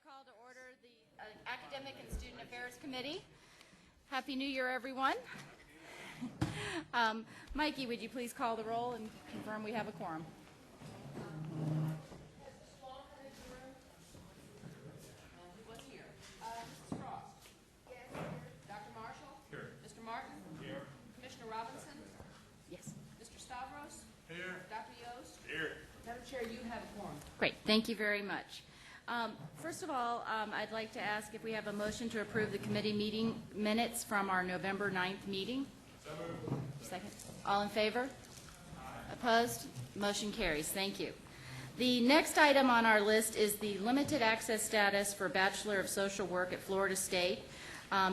call to order the Academic and Student Affairs Committee. Happy New Year, everyone. Mikey, would you please call the roll and confirm we have a quorum? Who's here? Mrs. Frost? Yes. Dr. Marshall? Here. Mr. Martin? Here. Commissioner Robinson? Yes. Mr. Stavros? Here. Dr. Yost? Here. Madam Chair, you have a quorum. Great. Thank you very much. First of all, I'd like to ask if we have a motion to approve the committee meeting minutes from our November 9th meeting. So moved. Second. All in favor? Aye. Opposed? Motion carries. Thank you. The next item on our list is the limited access status for Bachelor of Social Work at Florida State.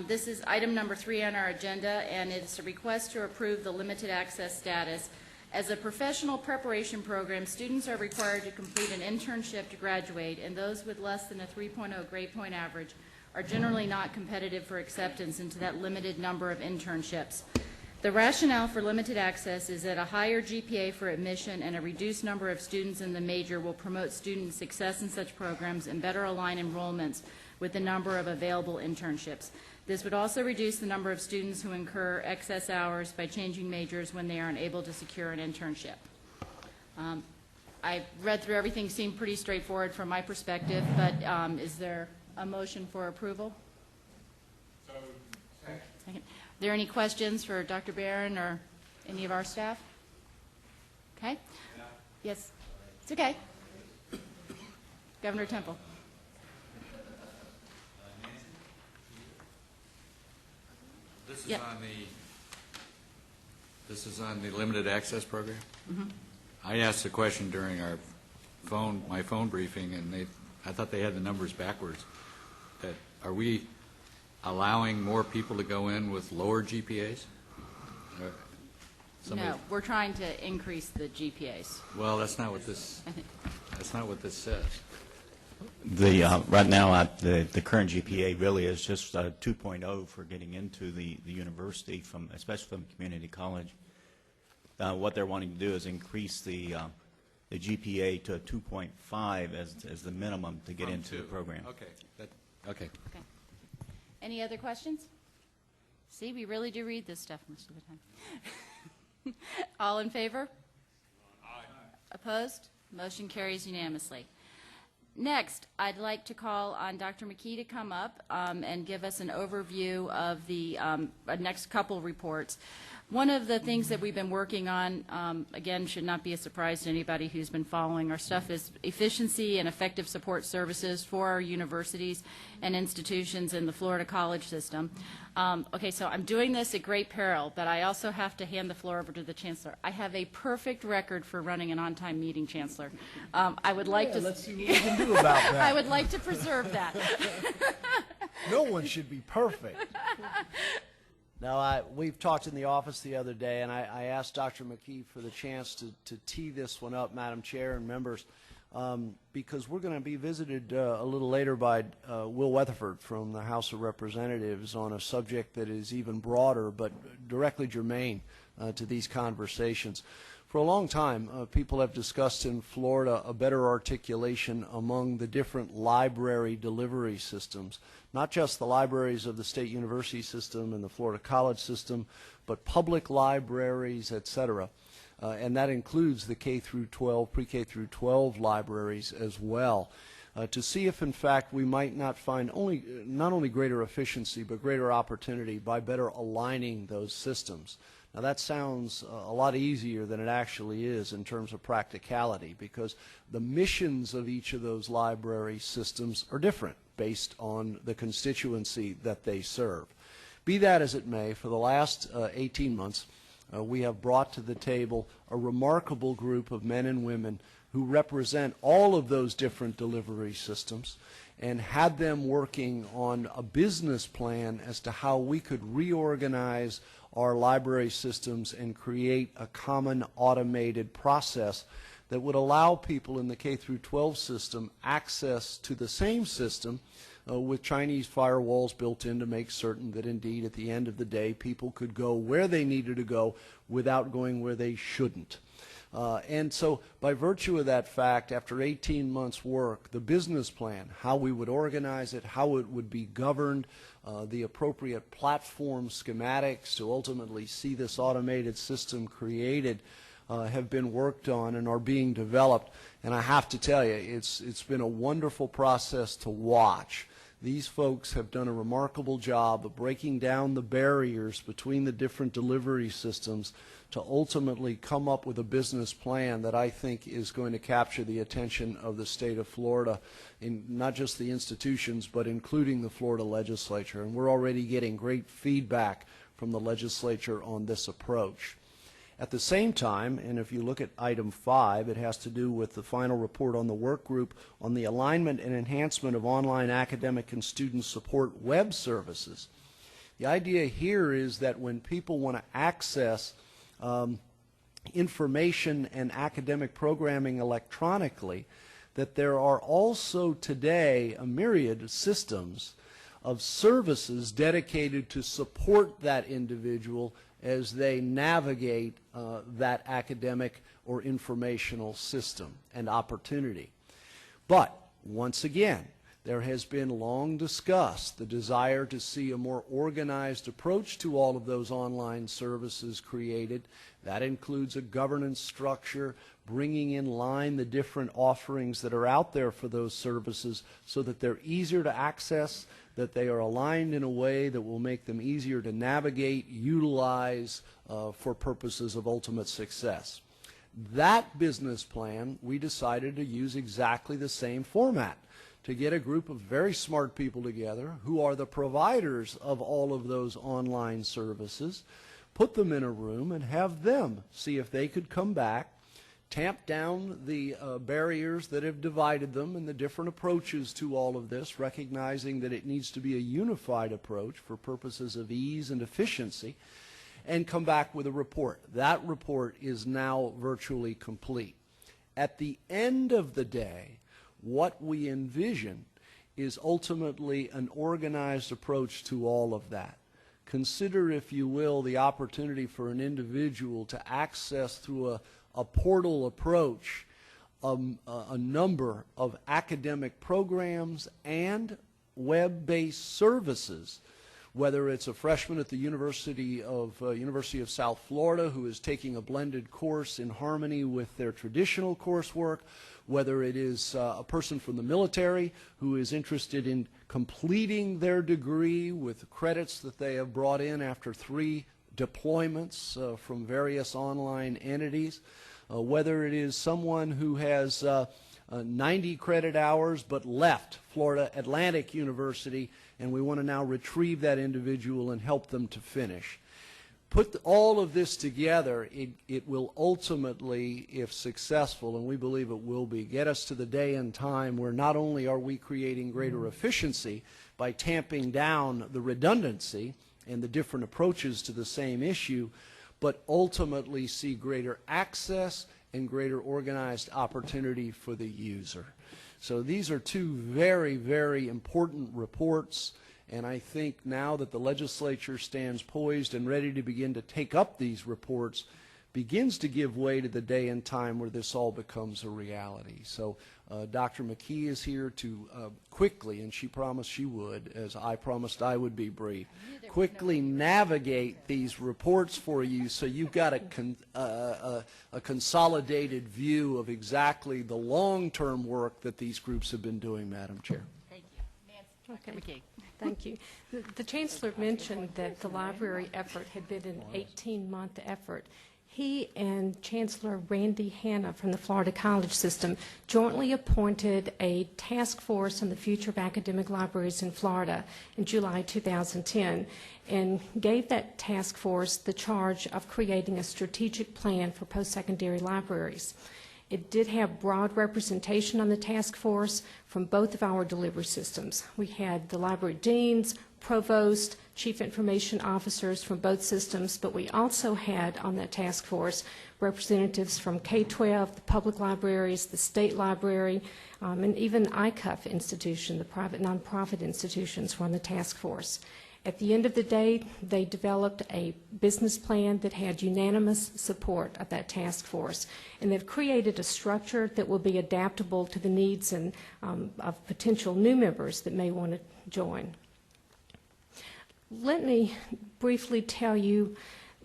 This is item number 3 on our agenda, and it's a request to approve the limited access status. As a professional preparation program, students are required to complete an internship to graduate, and those with less than a 3.0 grade point average are generally not competitive for acceptance into that limited number of internships. The rationale for limited access is that a higher GPA for admission and a reduced number of students in the major will promote student success in such programs and better align enrollments with the number of available internships. This would also reduce the number of students who incur excess hours by changing majors when they are unable to secure an internship. I read through everything, seemed pretty straightforward from my perspective, but is there a motion for approval? So, second. Are there any questions for Dr. Barron or any of our staff? Okay? Yeah. Yes. It's okay. Governor Temple. This is on the limited access program. Mm-hmm. I asked a question during my phone briefing, and I thought they had the numbers backwards. That are we allowing more people to go in with lower GPAs? No, we're trying to increase the GPAs. Well, that's not what this. That's not what this says. Right now, the current GPA really is just 2.0 for getting into the university, especially from community college. What they're wanting to do is increase the GPA to a 2.5 as the minimum to get into the program. Okay. Okay. Any other questions? See, we really do read this stuff most of the time. All in favor? Aye. Opposed? Motion carries unanimously. Next, I'd like to call on Dr. McKee to come up and give us an overview of the next couple reports. One of the things that we've been working on, again, should not be a surprise to anybody who's been following our stuff, is efficiency and effective support services for our universities and institutions in the Florida college system. Okay, so I'm doing this at great peril, but I also have to hand the floor over to the Chancellor. I have a perfect record for running an on-time meeting, Chancellor. I would like to. Let's see what we can do about that. I would like to preserve that. No one should be perfect. Now, we've talked in the office the other day, and I asked Dr. McKee for the chance to tee this one up, Madam Chair and members, because we're going to be visited a little later by Will Weatherford from the House of Representatives on a subject that is even broader but directly germane to these conversations. For a long time, people have discussed in Florida a better articulation among the different library delivery systems, not just the libraries of the state university system and the Florida college system, but public libraries, et cetera. And that includes the K through 12, pre-K through 12 libraries as well, to see if in fact we might not find not only greater efficiency but greater opportunity by better aligning those systems. Now that sounds a lot easier than it actually is in terms of practicality, because the missions of each of those library systems are different based on the constituency that they serve. Be that as it may, for the last 18 months, we have brought to the table a remarkable group of men and women who represent all of those different delivery systems and had them working on a business plan as to how we could reorganize our library systems and create a common automated process that would allow people in the K through 12 system access to the same system with Chinese firewalls built in to make certain that indeed at the end of the day people could go where they needed to go without going where they shouldn't. And so by virtue of that fact, after 18 months' work, the business plan, how we would organize it, how it would be governed, the appropriate platform schematics to ultimately see this automated system created have been worked on and are being developed. And I have to tell you, it's been a wonderful process to watch. These folks have done a remarkable job of breaking down the barriers between the different delivery systems to ultimately come up with a business plan that I think is going to capture the attention of the state of Florida, in not just the institutions, but including the Florida legislature. And we're already getting great feedback from the legislature on this approach. At the same time, and if you look at item 5, it has to do with the final report on the work group on the alignment and enhancement of online academic and student support web services. The idea here is that when people want to access information and academic programming electronically, that there are also today a myriad of systems of services dedicated to support that individual as they navigate that academic or informational system and opportunity. But once again, there has been long discussed the desire to see a more organized approach to all of those online services created. That includes a governance structure, bringing in line the different offerings that are out there for those services so that they're easier to access, that they are aligned in a way that will make them easier to navigate, utilize for purposes of ultimate success. That business plan, we decided to use exactly the same format, to get a group of very smart people together who are the providers of all of those online services, put them in a room and have them see if they could come back, tamp down the barriers that have divided them and the different approaches to all of this, recognizing that it needs to be a unified approach for purposes of ease and efficiency, and come back with a report. That report is now virtually complete. At the end of the day, what we envision is ultimately an organized approach to all of that. Consider, if you will, the opportunity for an individual to access through a portal approach a number of academic programs and web-based services, whether it's a freshman at the University of South Florida who is taking a blended course in harmony with their traditional coursework, whether it is a person from the military who is interested in completing their degree with credits that they have brought in after 3 deployments from various online entities, whether it is someone who has 90 credit hours but left Florida Atlantic University and we want to now retrieve that individual and help them to finish. Put all of this together, it will ultimately, if successful, and we believe it will be, get us to the day and time where not only are we creating greater efficiency by tamping down the redundancy and the different approaches to the same issue, but ultimately see greater access and greater organized opportunity for the user. So these are 2 very, very important reports. And I think now that the legislature stands poised and ready to begin to take up these reports, begins to give way to the day and time where this all becomes a reality. So Dr. McKee is here to quickly, and she promised she would, as I promised I would be brief, quickly navigate these reports for you so you've got a consolidated view of exactly the long-term work that these groups have been doing, Madam Chair. Thank you. Nancy, Dr. McKee. Thank you. The Chancellor mentioned that the library effort had been an 18-month effort. He and Chancellor Randy Hanna from the Florida College System jointly appointed a task force on the future of academic libraries in Florida in July 2010 and gave that task force the charge of creating a strategic plan for post-secondary libraries. It did have broad representation on the task force from both of our delivery systems. We had the library deans, provost, chief information officers from both systems, but we also had on that task force representatives from K-12, the public libraries, the state library, and even ICUF institution, the private nonprofit institutions were on the task force. At the end of the day, they developed a business plan that had unanimous support of that task force, and they've created a structure that will be adaptable to the needs and of potential new members that may want to join. Let me briefly tell you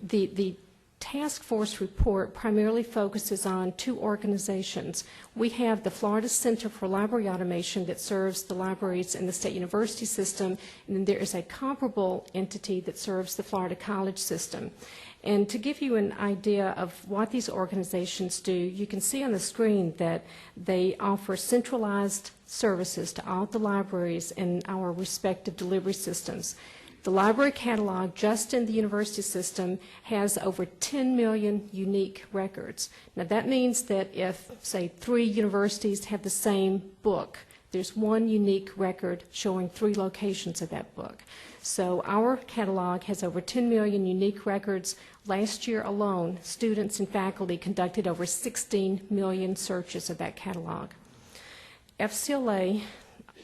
the task force report primarily focuses on two organizations. We have the Florida Center for Library Automation that serves the libraries in the state university system, and then there is a comparable entity that serves the Florida college system. And to give you an idea of what these organizations do, you can see on the screen that they offer centralized services to all the libraries in our respective delivery systems. The library catalog just in the university system has over 10 million unique records. Now that means that if, say, 3 universities have the same book, there's one unique record showing 3 locations of that book. So our catalog has over 10 million unique records. Last year alone, students and faculty conducted over 16 million searches of that catalog. FCLA,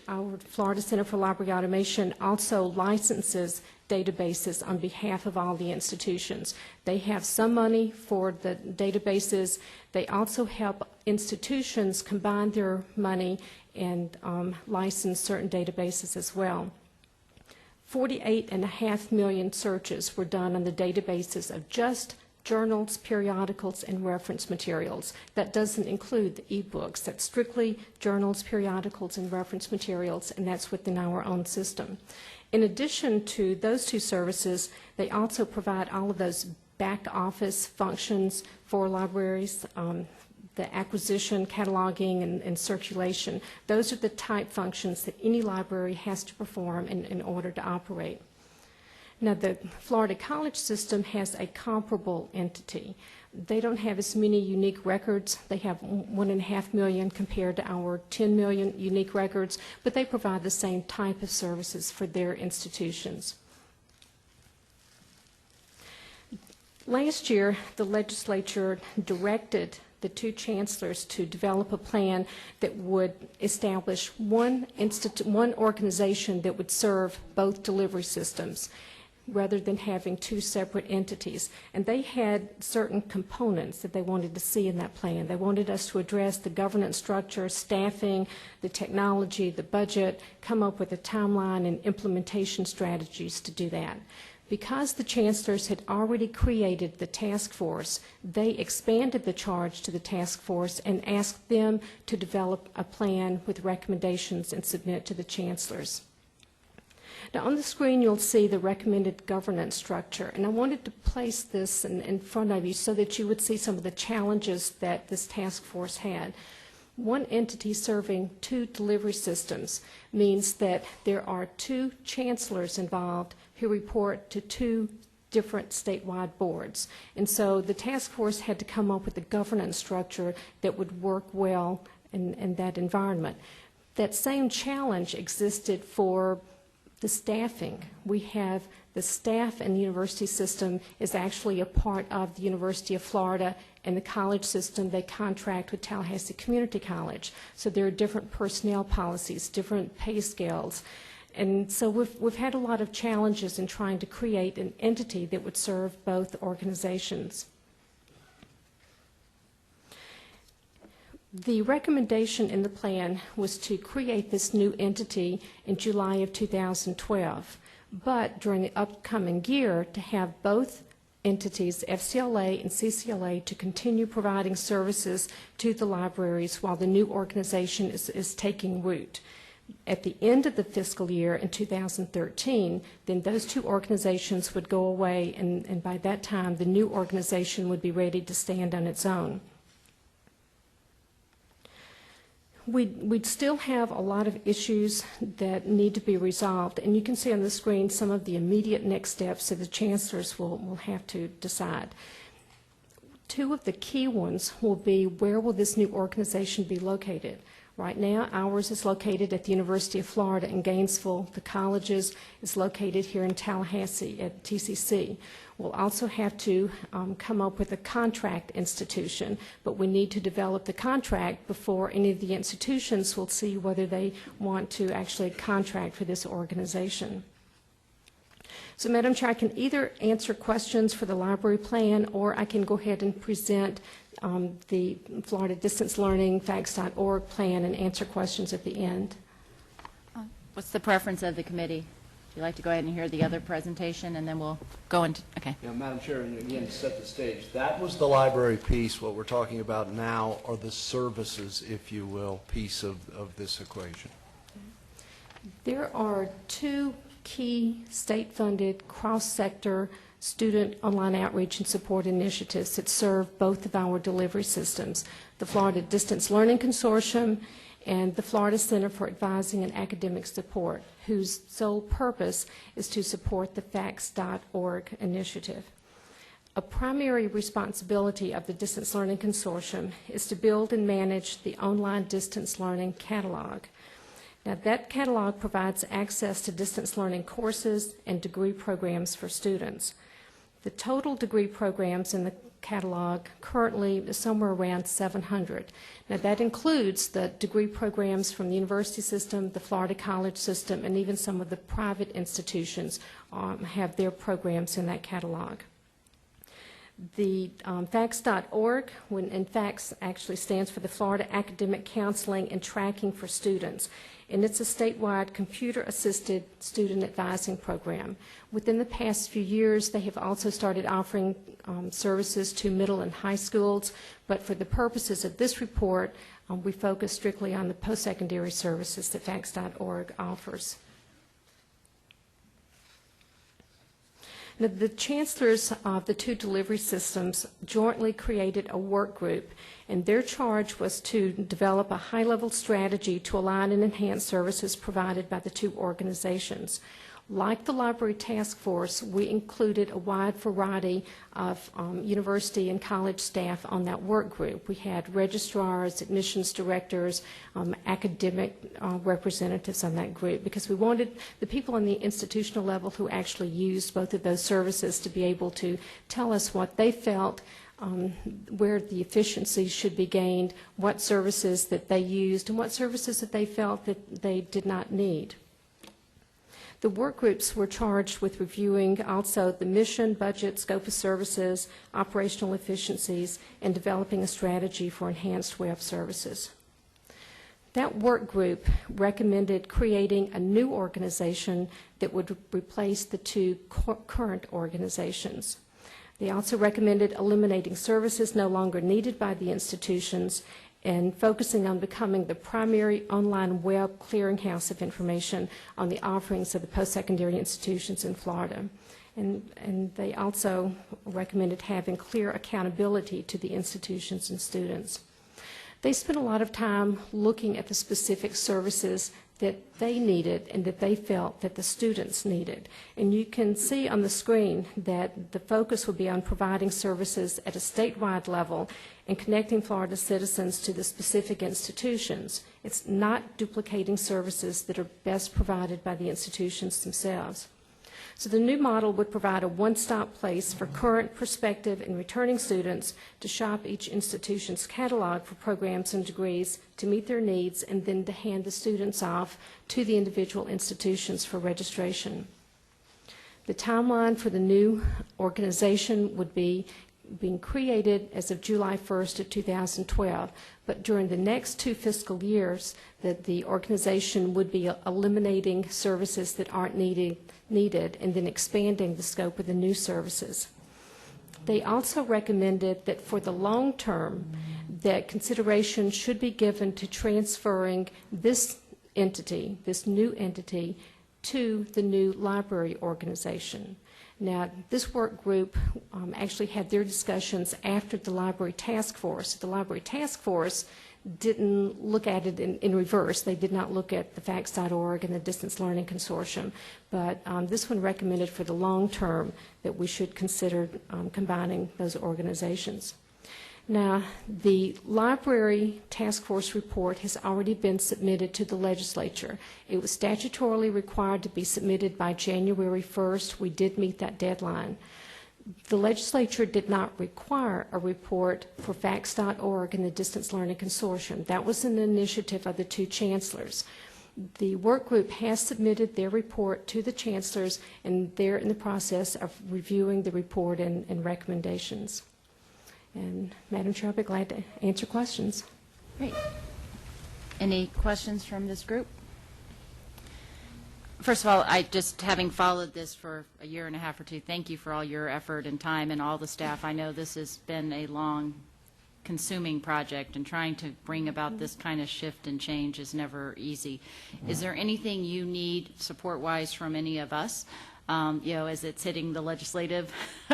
our Florida Center for Library Automation, also licenses databases on behalf of all the institutions. They have some money for the databases. They also help institutions combine their money and license certain databases as well. 48.5 million searches were done on the databases of just journals, periodicals, and reference materials. That doesn't include the e-books. That's strictly journals, periodicals, and reference materials, and that's within our own system. In addition to those two services, they also provide all of those back office functions for libraries, the acquisition, cataloging, and circulation. Those are the type functions that any library has to perform in order to operate. Now, the Florida college system has a comparable entity. They don't have as many unique records. They have 1.5 million compared to our 10 million unique records, but they provide the same type of services for their institutions. Last year, the legislature directed the 2 chancellors to develop a plan that would establish one organization that would serve both delivery systems, rather than having 2 separate entities. And they had certain components that they wanted to see in that plan. They wanted us to address the governance structure, staffing, the technology, the budget, come up with a timeline and implementation strategies to do that. Because the chancellors had already created the task force, they expanded the charge to the task force and asked them to develop a plan with recommendations and submit to the chancellors. Now on the screen you'll see the recommended governance structure, and I wanted to place this in front of you so that you would see some of the challenges that this task force had. One entity serving 2 delivery systems means that there are 2 chancellors involved who report to 2 different statewide boards. And so the task force had to come up with a governance structure that would work well in that environment. That same challenge existed for the staffing. We have the staff in the university system is actually a part of the University of Florida, and the college system, they contract with Tallahassee Community College. So there are different personnel policies, different pay scales. And so we've had a lot of challenges in trying to create an entity that would serve both organizations. The recommendation in the plan was to create this new entity in July of 2012, but during the upcoming year to have both entities, FCLA and CCLA, to continue providing services to the libraries while the new organization is taking root. At the end of the fiscal year in 2013, then those 2 organizations would go away, and by that time the new organization would be ready to stand on its own. We'd still have a lot of issues that need to be resolved, and you can see on the screen some of the immediate next steps that the chancellors will have to decide. 2 of the key ones will be, where will this new organization be located? Right now, ours is located at the University of Florida in Gainesville. The college's is located here in Tallahassee at TCC. We'll also have to come up with a contract institution, but we need to develop the contract before any of the institutions will see whether they want to actually contract for this organization. So, Madam Chair, I can either answer questions for the library plan, or I can go ahead and present the Florida Distance Learning Facts.org plan and answer questions at the end. What's the preference of the committee? Would you like to go ahead and hear the other presentation, and then we'll go into, okay. Yeah, Madam Chair, and again, to set the stage, that was the library piece. What we're talking about now are the services, if you will, piece of this equation. There are two key state-funded cross-sector student online outreach and support initiatives that serve both of our delivery systems, the Florida Distance Learning Consortium and the Florida Center for Advising and Academic Support, whose sole purpose is to support the Facts.org initiative. A primary responsibility of the Distance Learning Consortium is to build and manage the online distance learning catalog. Now, that catalog provides access to distance learning courses and degree programs for students. The total degree programs in the catalog currently is somewhere around 700. Now, that includes the degree programs from the university system, the Florida college system, and even some of the private institutions have their programs in that catalog. The Facts.org, and Facts actually stands for the Florida Academic Counseling and Tracking for Students, and it's a statewide computer-assisted student advising program. Within the past few years, they have also started offering services to middle and high schools, but for the purposes of this report, we focus strictly on the post-secondary services that Facts.org offers. Now, the chancellors of the two delivery systems jointly created a work group, and their charge was to develop a high-level strategy to align and enhance services provided by the two organizations. Like the Library Task Force, we included a wide variety of university and college staff on that work group. We had registrars, admissions directors, academic representatives on that group, because we wanted the people on the institutional level who actually used both of those services to be able to tell us what they felt, where the efficiencies should be gained, what services that they used, and what services that they felt that they did not need. The work groups were charged with reviewing also the mission, budget, scope of services, operational efficiencies, and developing a strategy for enhanced web services. That work group recommended creating a new organization that would replace the two current organizations. They also recommended eliminating services no longer needed by the institutions and focusing on becoming the primary online web clearinghouse of information on the offerings of the post-secondary institutions in Florida. And they also recommended having clear accountability to the institutions and students. They spent a lot of time looking at the specific services that they needed and that they felt that the students needed. And you can see on the screen that the focus would be on providing services at a statewide level and connecting Florida citizens to the specific institutions. It's not duplicating services that are best provided by the institutions themselves. So the new model would provide a one-stop place for current, prospective, and returning students to shop each institution's catalog for programs and degrees to meet their needs, and then to hand the students off to the individual institutions for registration. The timeline for the new organization would be being created as of July 1st of 2012, but during the next 2 fiscal years that the organization would be eliminating services that aren't needed and then expanding the scope of the new services. They also recommended that for the long term that consideration should be given to transferring this entity, this new entity, to the new library organization. Now, this work group actually had their discussions after the Library Task Force. The Library Task Force didn't look at it in reverse. They did not look at the Facts.org and the Distance Learning Consortium, but this one recommended for the long term that we should consider combining those organizations. Now, the Library Task Force report has already been submitted to the legislature. It was statutorily required to be submitted by January 1st. We did meet that deadline. The legislature did not require a report for Facts.org and the Distance Learning Consortium. That was an initiative of the two chancellors. The work group has submitted their report to the chancellors, and they're in the process of reviewing the report and recommendations. And Madam Chair, I'll be glad to answer questions. Great. Any questions from this group? First of all, having followed this for a year and a half or two, thank you for all your effort and time and all the staff. I know this has been a long, consuming project, and trying to bring about this kind of shift and change is never easy. Is there anything you need support-wise from any of us, as it's hitting the legislative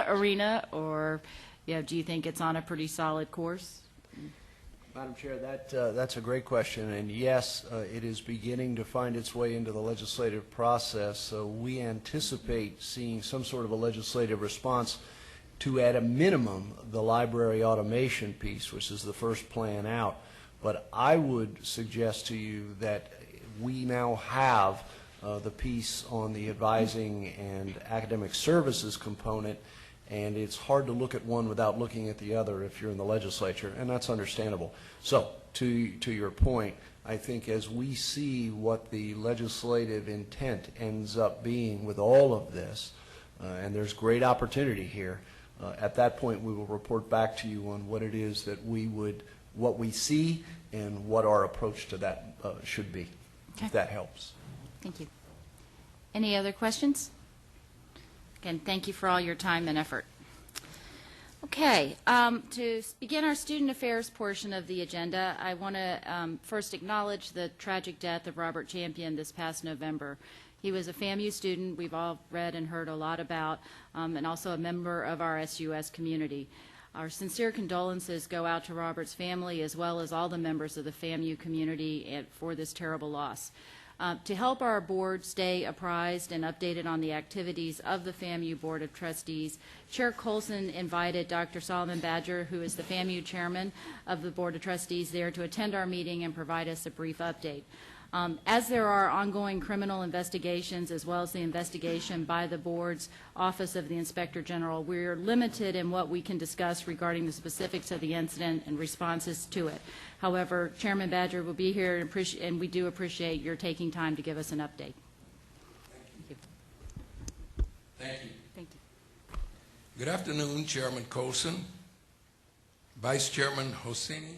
arena, or do you think it's on a pretty solid course? Madam Chair, that's a great question, and yes, it is beginning to find its way into the legislative process. So we anticipate seeing some sort of a legislative response to, at a minimum, the library automation piece, which is the first plan out. But I would suggest to you that we now have the piece on the advising and academic services component, and it's hard to look at one without looking at the other if you're in the legislature, and that's understandable. So, to your point, I think as we see what the legislative intent ends up being with all of this, and there's great opportunity here, at that point we will report back to you on what it is that what we see and what our approach to that should be, if that helps. Thank you. Any other questions? Again, thank you for all your time and effort. Okay, to begin our student affairs portion of the agenda, I want to first acknowledge the tragic death of Robert Champion this past November. He was a FAMU student we've all read and heard a lot about, and also a member of our SUS community. Our sincere condolences go out to Robert's family as well as all the members of the FAMU community for this terrible loss. To help our board stay apprised and updated on the activities of the FAMU Board of Trustees, Chair Colson invited Dr. Solomon Badger, who is the FAMU chairman of the Board of Trustees, there to attend our meeting and provide us a brief update. As there are ongoing criminal investigations as well as the investigation by the board's Office of the Inspector General, we're limited in what we can discuss regarding the specifics of the incident and responses to it. However, Chairman Badger will be here, and we do appreciate your taking time to give us an update. Thank you. Thank you. Thank you. Good afternoon, Chairman Colson, Vice Chairman Hosseini,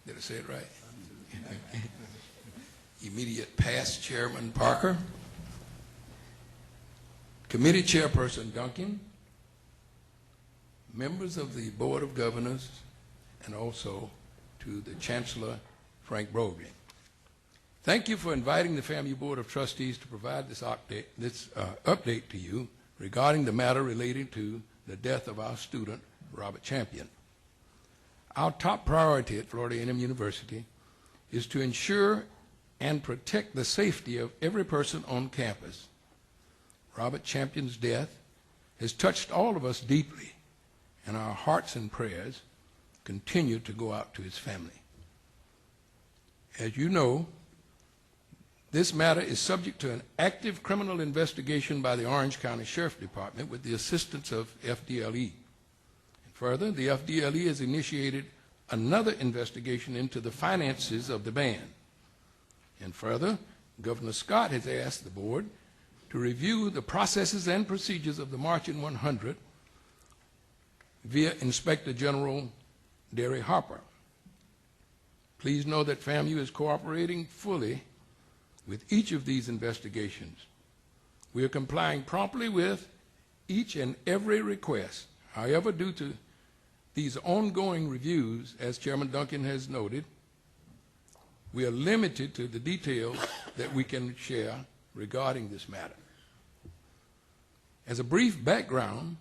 did I say it right? Immediate past Chairman Parker, Committee Chairperson Duncan, members of the Board of Governors, and also to the Chancellor, Frank Broglie. Thank you for inviting the FAMU Board of Trustees to provide this update to you regarding the matter relating to the death of our student, Robert Champion. Our top priority at Florida A&M University is to ensure and protect the safety of every person on campus. Robert Champion's death has touched all of us deeply, and our hearts and prayers continue to go out to his family. As you know, this matter is subject to an active criminal investigation by the Orange County Sheriff Department with the assistance of FDLE. And further, the FDLE has initiated another investigation into the finances of the band. And further, Governor Scott has asked the board to review the processes and procedures of the Marching 100 via Inspector General Derry Harper. Please know that FAMU is cooperating fully with each of these investigations. We are complying promptly with each and every request. However, due to these ongoing reviews, as Chairman Duncan has noted, we are limited to the details that we can share regarding this matter. As a brief background,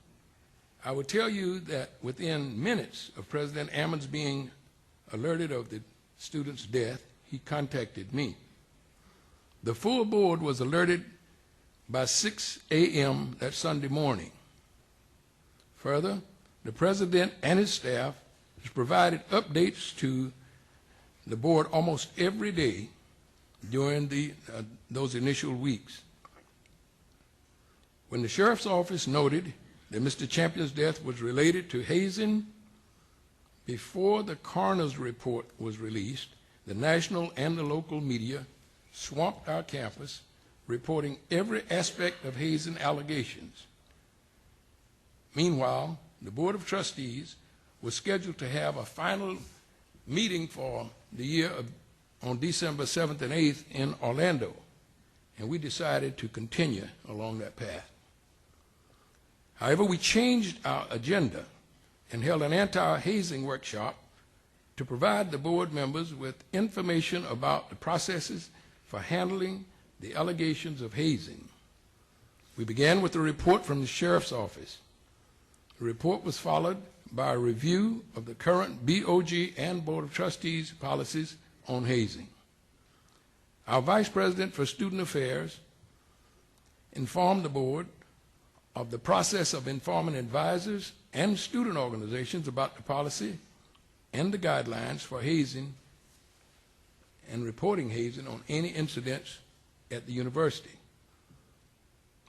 I will tell you that within minutes of President Ammons being alerted of the student's death, he contacted me. The full board was alerted by 6 a.m. that Sunday morning. Further, the president and his staff has provided updates to the board almost every day during those initial weeks. When the sheriff's office noted that Mr. Champion's death was related to hazing, before the coroner's report was released, the national and the local media swamped our campus, reporting every aspect of hazing allegations. Meanwhile, the Board of Trustees was scheduled to have a final meeting for the year on December 7th and 8th in Orlando, and we decided to continue along that path. However, we changed our agenda and held an anti-hazing workshop to provide the board members with information about the processes for handling the allegations of hazing. We began with a report from the Sheriff's Office. The report was followed by a review of the current BOG and Board of Trustees policies on hazing. Our Vice President for Student Affairs informed the board of the process of informing advisors and student organizations about the policy and the guidelines for hazing and reporting hazing on any incidents at the university.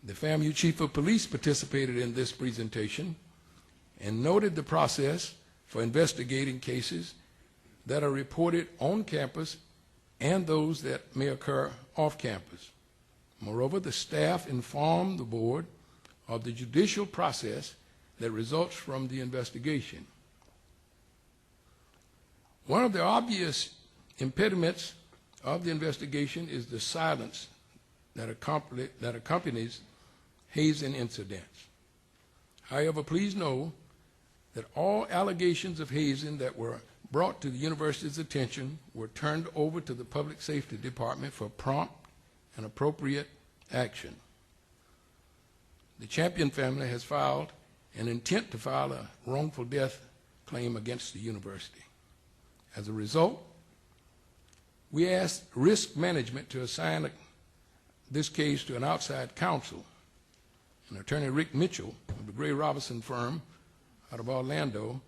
The FAMU Chief of Police participated in this presentation and noted the process for investigating cases that are reported on campus and those that may occur off campus. Moreover, the staff informed the board of the judicial process that results from the investigation. One of the obvious impediments of the investigation is the silence that accompanies hazing incidents. However, please know that all allegations of hazing that were brought to the university's attention were turned over to the Public Safety Department for prompt and appropriate action. The Champion family has filed an intent to file a wrongful death claim against the university. As a result, we asked risk management to assign this case to an outside counsel, and Attorney Rick Mitchell of the Gray Robinson firm out of Orlando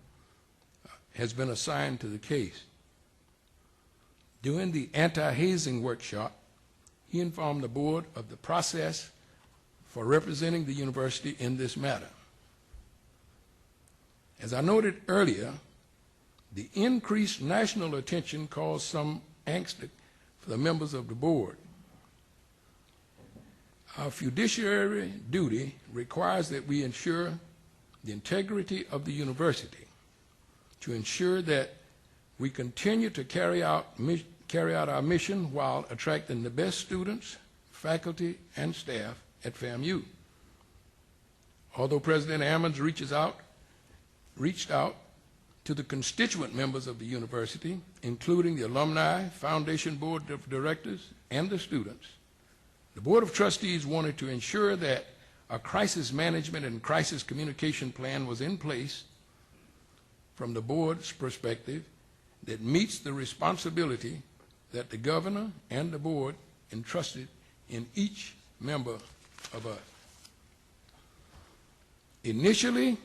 has been assigned to the case. During the anti-hazing workshop, he informed the board of the process for representing the university in this matter. As I noted earlier, the increased national attention caused some angst for the members of the board. Our fiduciary duty requires that we ensure the integrity of the university, to ensure that we continue to carry out our mission while attracting the best students, faculty, and staff at FAMU. Although President Ammons reached out to the constituent members of the university, including the Alumni Foundation Board of Directors and the students, the Board of Trustees wanted to ensure that a crisis management and crisis communication plan was in place from the board's perspective that meets the responsibility that the governor and the board entrusted in each member of us. Initially,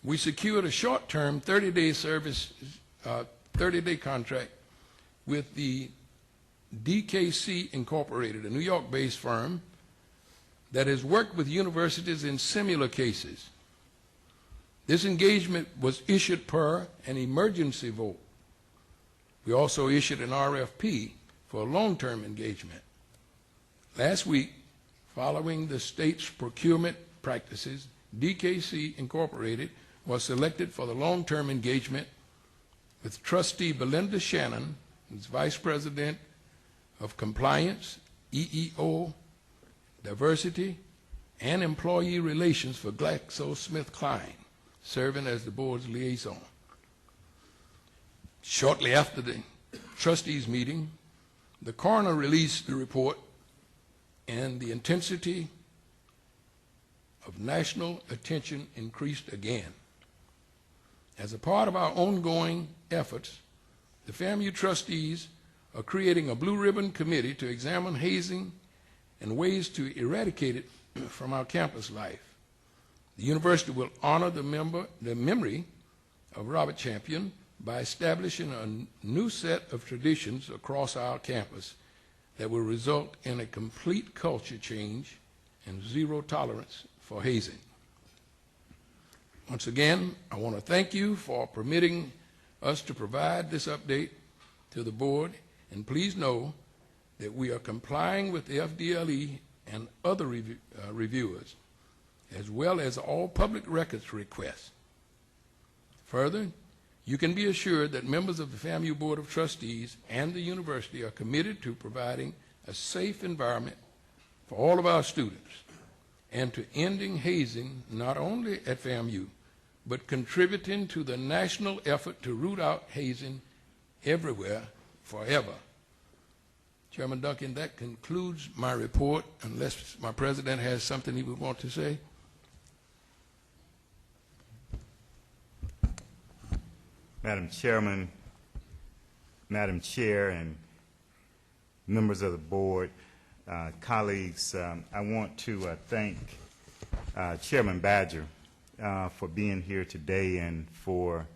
we secured a short-term 30-day contract with the DKC Incorporated, a New York-based firm that has worked with universities in similar cases. This engagement was issued per an emergency vote. We also issued an RFP for a long-term engagement. Last week, following the state's procurement practices, DKC Incorporated was selected for the long-term engagement with Trustee Belinda Shannon, who's Vice President of Compliance, EEO, Diversity, and Employee Relations for GlaxoSmithKline, serving as the board's liaison. Shortly after the trustees' meeting, the coroner released the report, and the intensity of national attention increased again. As a part of our ongoing efforts, the FAMU trustees are creating a blue ribbon committee to examine hazing and ways to eradicate it from our campus life. The university will honor the memory of Robert Champion by establishing a new set of traditions across our campus that will result in a complete culture change and zero tolerance for hazing. Once again, I want to thank you for permitting us to provide this update to the board, and please know that we are complying with the FDLE and other reviewers, as well as all public records requests. Further, you can be assured that members of the FAMU Board of Trustees and the university are committed to providing a safe environment for all of our students and to ending hazing not only at FAMU, but contributing to the national effort to root out hazing everywhere forever. Chairman Duncan, that concludes my report, unless my president has something he would want to say. Madam Chairman, Madam Chair, and members of the board, colleagues, I want to thank Chairman Badger for being here today and for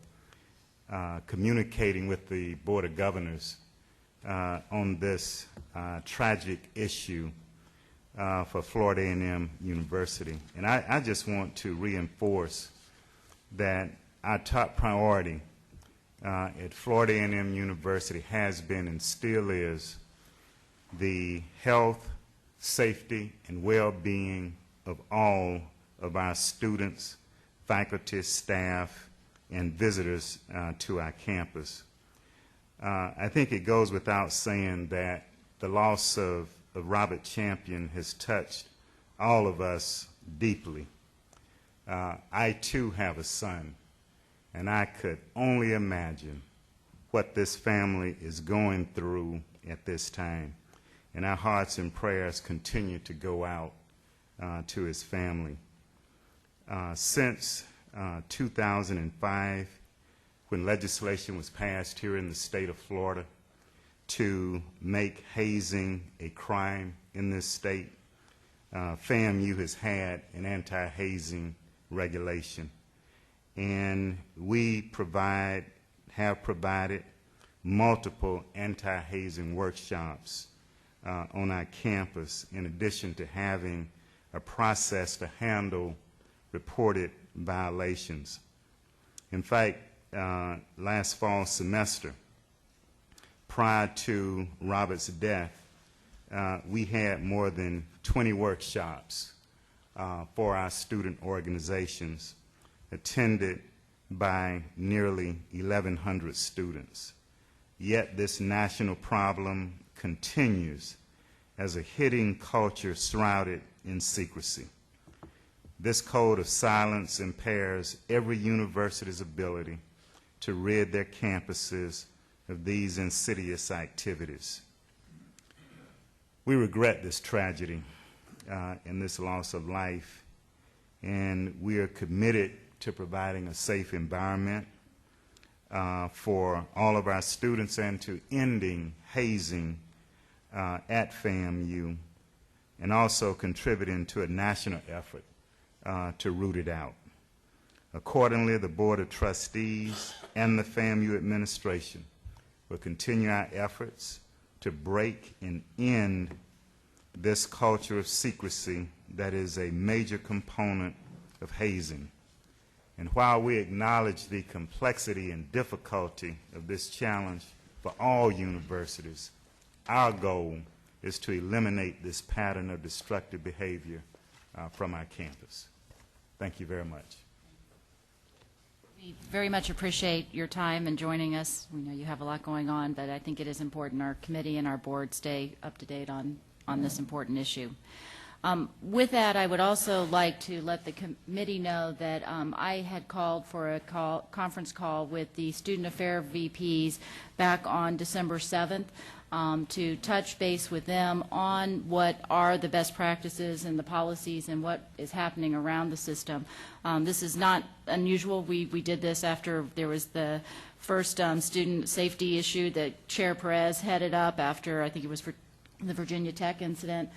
communicating with the Board of Governors on this tragic issue for Florida A&M University. And I just want to reinforce that our top priority at Florida A&M University has been and still is the health, safety, and well-being of all of our students, faculty, staff, and visitors to our campus. I think it goes without saying that the loss of Robert Champion has touched all of us deeply. I too have a son, and I could only imagine what this family is going through at this time. And our hearts and prayers continue to go out to his family. Since 2005, when legislation was passed here in the state of Florida to make hazing a crime in this state, FAMU has had an anti-hazing regulation. And we have provided multiple anti-hazing workshops on our campus, in addition to having a process to handle reported violations. In fact, last fall semester, prior to Robert's death, we had more than 20 workshops for our student organizations, attended by nearly 1,100 students. Yet this national problem continues as a hidden culture shrouded in secrecy. This code of silence impairs every university's ability to rid their campuses of these insidious activities. We regret this tragedy and this loss of life, and we are committed to providing a safe environment for all of our students and to ending hazing at FAMU, and also contributing to a national effort to root it out. Accordingly, the Board of Trustees and the FAMU administration will continue our efforts to break and end this culture of secrecy that is a major component of hazing. And while we acknowledge the complexity and difficulty of this challenge for all universities, our goal is to eliminate this pattern of destructive behavior from our campus. Thank you very much. We very much appreciate your time and joining us. We know you have a lot going on, but I think it is important our committee and our board stay up to date on this important issue. With that, I would also like to let the committee know that I had called for a conference call with the student affair VPs back on December 7th to touch base with them on what are the best practices and the policies and what is happening around the system. This is not unusual. We did this after there was the first student safety issue that Chair Perez headed up after, I think it was for the Virginia Tech incident.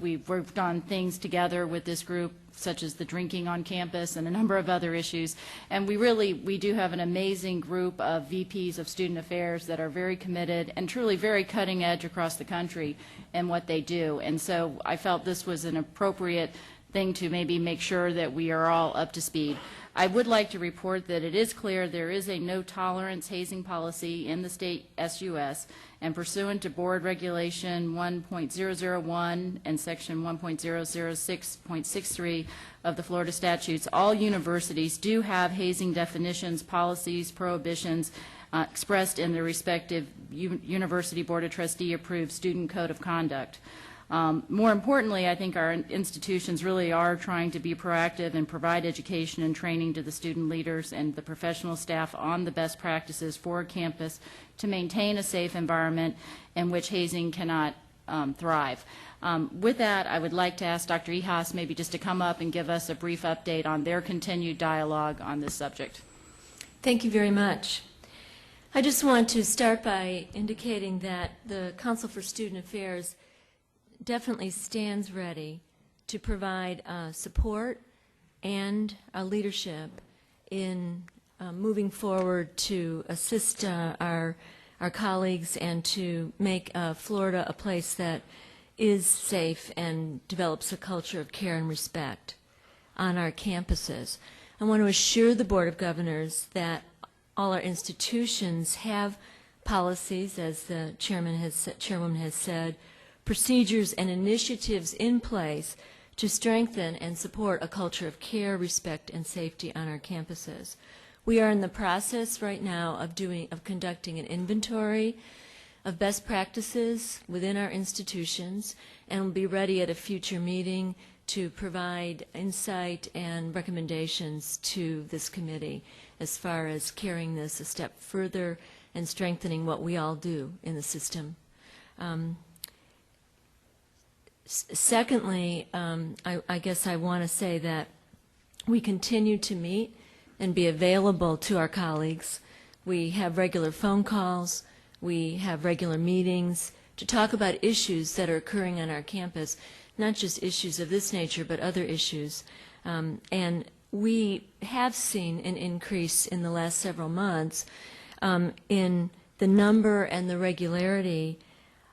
We've worked on things together with this group, such as the drinking on campus and a number of other issues. And we do have an amazing group of VPs of student affairs that are very committed and truly very cutting edge across the country in what they do. And so I felt this was an appropriate thing to maybe make sure that we are all up to speed. I would like to report that it is clear there is a no-tolerance hazing policy in the state SUS, and pursuant to Board Regulation 1.001 and Section 1.006.63 of the Florida statutes, all universities do have hazing definitions, policies, prohibitions expressed in their respective University Board of Trustee approved Student Code of Conduct. More importantly, I think our institutions really are trying to be proactive and provide education and training to the student leaders and the professional staff on the best practices for campus to maintain a safe environment in which hazing cannot thrive. With that, I would like to ask Dr. Ihas maybe just to come up and give us a brief update on their continued dialogue on this subject. Thank you very much. I just want to start by indicating that the Council for Student Affairs definitely stands ready to provide support and leadership in moving forward to assist our colleagues and to make Florida a place that is safe and develops a culture of care and respect on our campuses. I want to assure the Board of Governors that all our institutions have policies, as the chairwoman has said, procedures and initiatives in place to strengthen and support a culture of care, respect, and safety on our campuses. We are in the process right now of conducting an inventory of best practices within our institutions, and will be ready at a future meeting to provide insight and recommendations to this committee as far as carrying this a step further and strengthening what we all do in the system. Secondly, I guess I want to say that we continue to meet and be available to our colleagues. We have regular phone calls. We have regular meetings to talk about issues that are occurring on our campus, not just issues of this nature, but other issues. And we have seen an increase in the last several months in the number and the regularity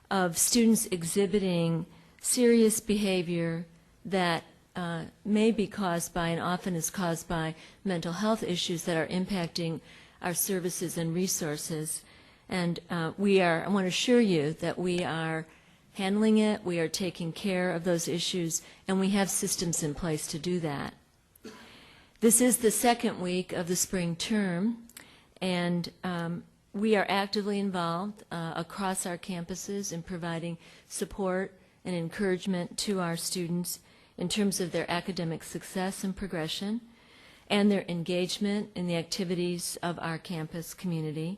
of students exhibiting serious behavior that may be caused by and often is caused by mental health issues that are impacting our services and resources. And I want to assure you that we are handling it, we are taking care of those issues, and we have systems in place to do that. This is the second week of the spring term, and we are actively involved across our campuses in providing support and encouragement to our students in terms of their academic success and progression and their engagement in the activities of our campus community.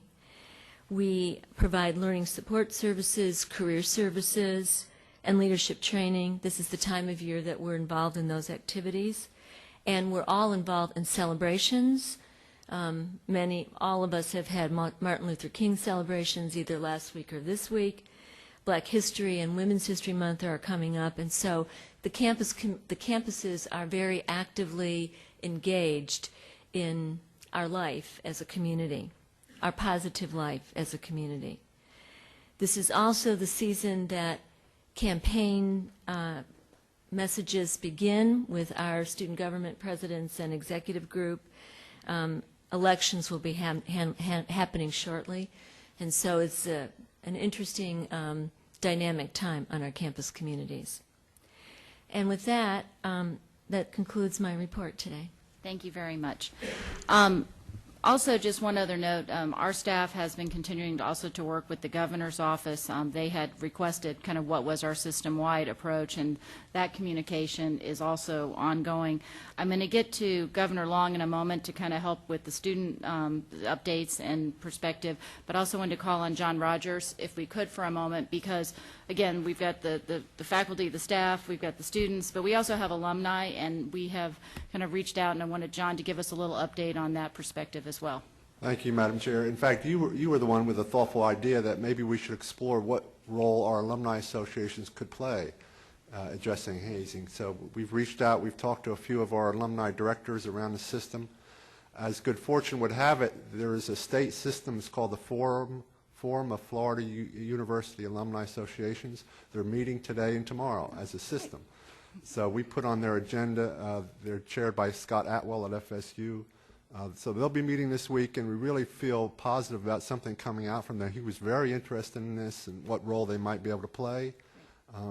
We provide learning support services, career services, and leadership training. This is the time of year that we're involved in those activities. And we're all involved in celebrations. All of us have had Martin Luther King celebrations either last week or this week. Black History and Women's History Month are coming up, and so the campuses are very actively engaged in our life as a community, our positive life as a community. This is also the season that campaign messages begin with our student government presidents and executive group. Elections will be happening shortly, and so it's an interesting dynamic time on our campus communities. And with that, that concludes my report today. Thank you very much. Also, just one other note, our staff has been continuing to work with the governor's office. They had requested kind of what was our system-wide approach, and that communication is also ongoing. I'm going to get to Governor Long in a moment to kind of help with the student updates and perspective, but also wanted to call on John Rogers, if we could, for a moment, because, again, we've got the faculty, the staff, we've got the students, but we also have alumni, and we have kind of reached out, and I wanted John to give us a little update on that perspective as well. Thank you, Madam Chair. In fact, you were the one with a thoughtful idea that maybe we should explore what role our alumni associations could play addressing hazing. So we've reached out, we've talked to a few of our alumni directors around the system. As good fortune would have it, there is a state system, it's called the Forum of Florida University Alumni Associations. They're meeting today and tomorrow as a system. So we put on their agenda. They're chaired by Scott Atwell at FSU. So they'll be meeting this week, and we really feel positive about something coming out from there. He was very interested in this and what role they might be able to play.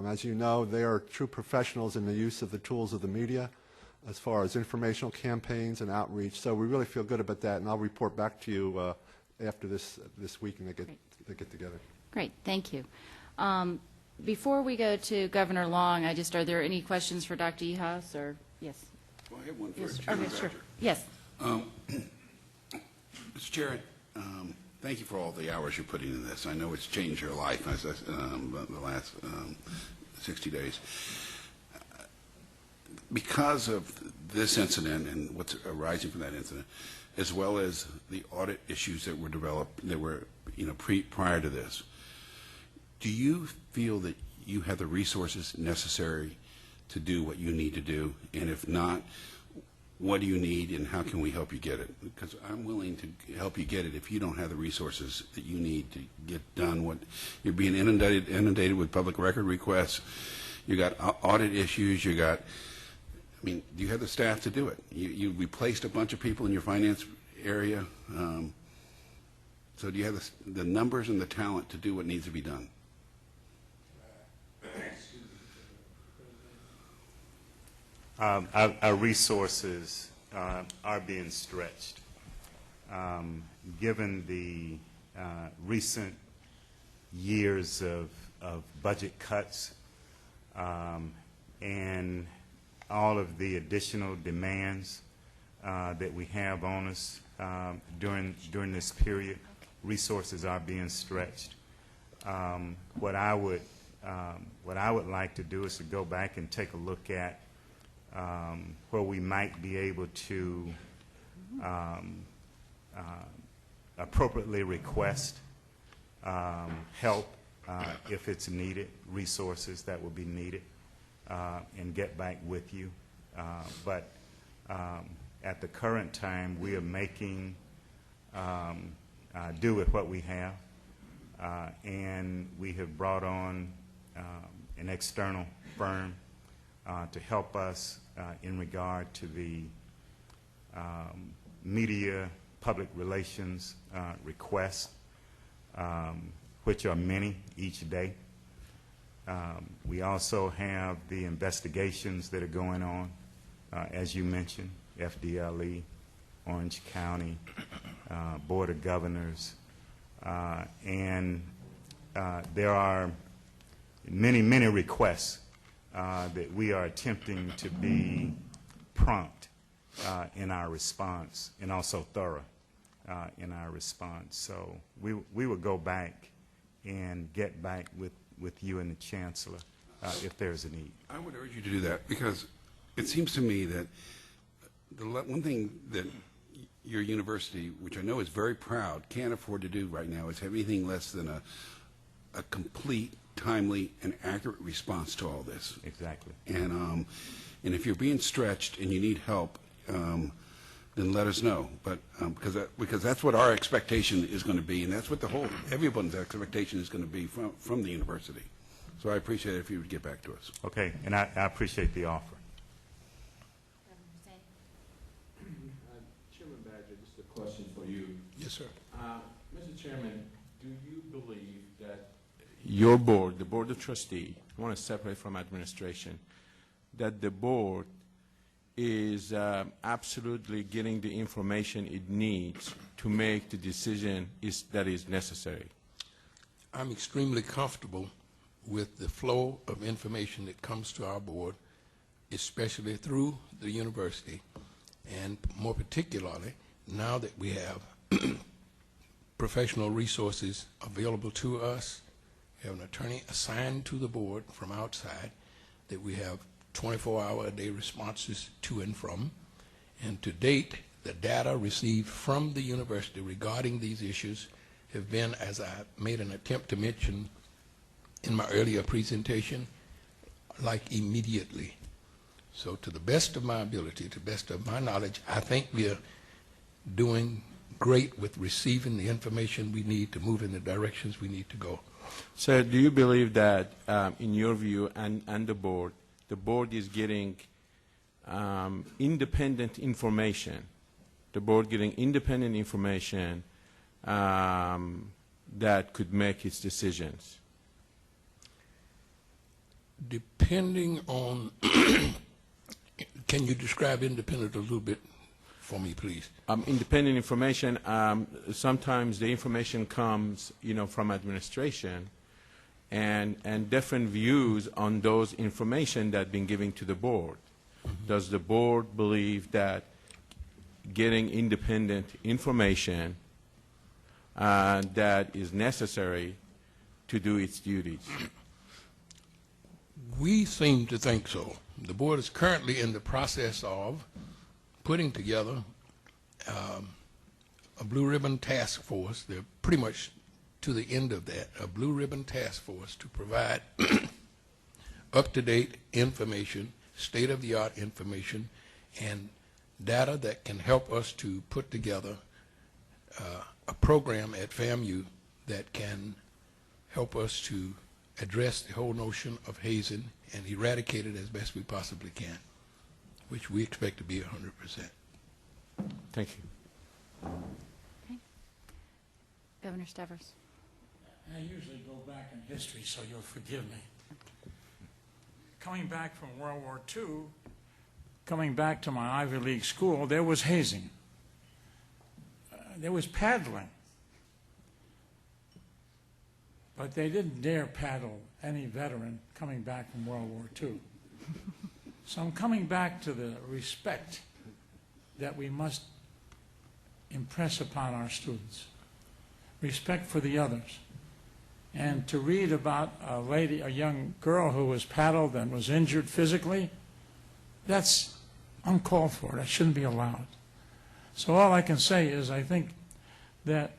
As you know, they are true professionals in the use of the tools of the media as far as informational campaigns and outreach. So we really feel good about that, and I'll report back to you after this week and they get together. Great, thank you. Before we go to Governor Long, are there any questions for Dr. Ehas, or, yes? Well, I have one for Yes. Chairman Okay, sure. Badger. Yes. Mr. Chair, thank you for all the hours you're putting in this. I know it's changed your life the last 60 days. Because of this incident and what's arising from that incident, as well as the audit issues that were developed, that were prior to this, do you feel that you have the resources necessary to do what you need to do? And if not, what do you need and how can we help you get it? Because I'm willing to help you get it if you don't have the resources that you need to get done what you're being inundated with public record requests. You got audit issues. You got, do you have the staff to do it? You replaced a bunch of people in your finance area. So do you have the numbers and the talent to do what needs to be done? Our resources are being stretched. Given the recent years of budget cuts and all of the additional demands that we have on us during this period, resources are being stretched. What I would like to do is to go back and take a look at where we might be able to appropriately request help if it's needed, resources that will be needed, and get back with you. But at the current time, we are making do with what we have, and we have brought on an external firm to help us in regard to the media public relations requests, which are many each day. We also have the investigations that are going on, as you mentioned, FDLE, Orange County, Board of Governors, and there are many, many requests that we are attempting to be prompt in our response and also thorough in our response. So we will go back and get back with you and the Chancellor if there's a need. I would urge you to do that because it seems to me that the one thing that your university, which I know is very proud, can't afford to do right now is have anything less than a complete, timely, and accurate response to all this. Exactly. And if you're being stretched and you need help, then let us know. But because that's what our expectation is going to be, and that's what everyone's expectation is going to be from the university. So I appreciate it if you would get back to us. Okay, and I appreciate the offer. Chairman Badger, just a question for you. Yes, sir. Mr. Chairman, do you believe that your board, the Board of Trustees, I want to separate from administration, that the board is absolutely getting the information it needs to make the decision that is necessary? I'm extremely comfortable with the flow of information that comes to our board, especially through the university, and more particularly now that we have professional resources available to us. We have an attorney assigned to the board from outside, that we have 24-hour-a-day responses to and from. And to date, the data received from the university regarding these issues have been, as I made an attempt to mention in my earlier presentation, like immediately. So to the best of my ability, to the best of my knowledge, I think we are doing great with receiving the information we need to move in the directions we need to go. So do you believe that, in your view and the board, the board is getting independent information. The board getting independent information that could make its decisions. Depending on, can you describe independent a little bit for me, please? Independent information, sometimes the information comes, from administration and different views on those information that been given to the board. Mm-hmm. Does the board believe that getting independent information that is necessary to do its duties? We seem to think so. The board is currently in the process of putting together a blue ribbon task force. They're pretty much to the end of that, a blue ribbon task force to provide up-to-date information, state-of-the-art information, and data that can help us to put together a program at FAMU that can help us to address the whole notion of hazing and eradicate it as best we possibly can, which we expect to be 100%. Thank you. Okay. Governor Stavros. I usually go back in history, so you'll forgive me. Coming back from World War II, coming back to my Ivy League school, there was hazing. There was paddling. But they didn't dare paddle any veteran coming back from World War II. So I'm coming back to the respect that we must impress upon our students. Respect for the others. And to read about a young girl who was paddled and was injured physically, that's uncalled for. That shouldn't be allowed. So all I can say is I think that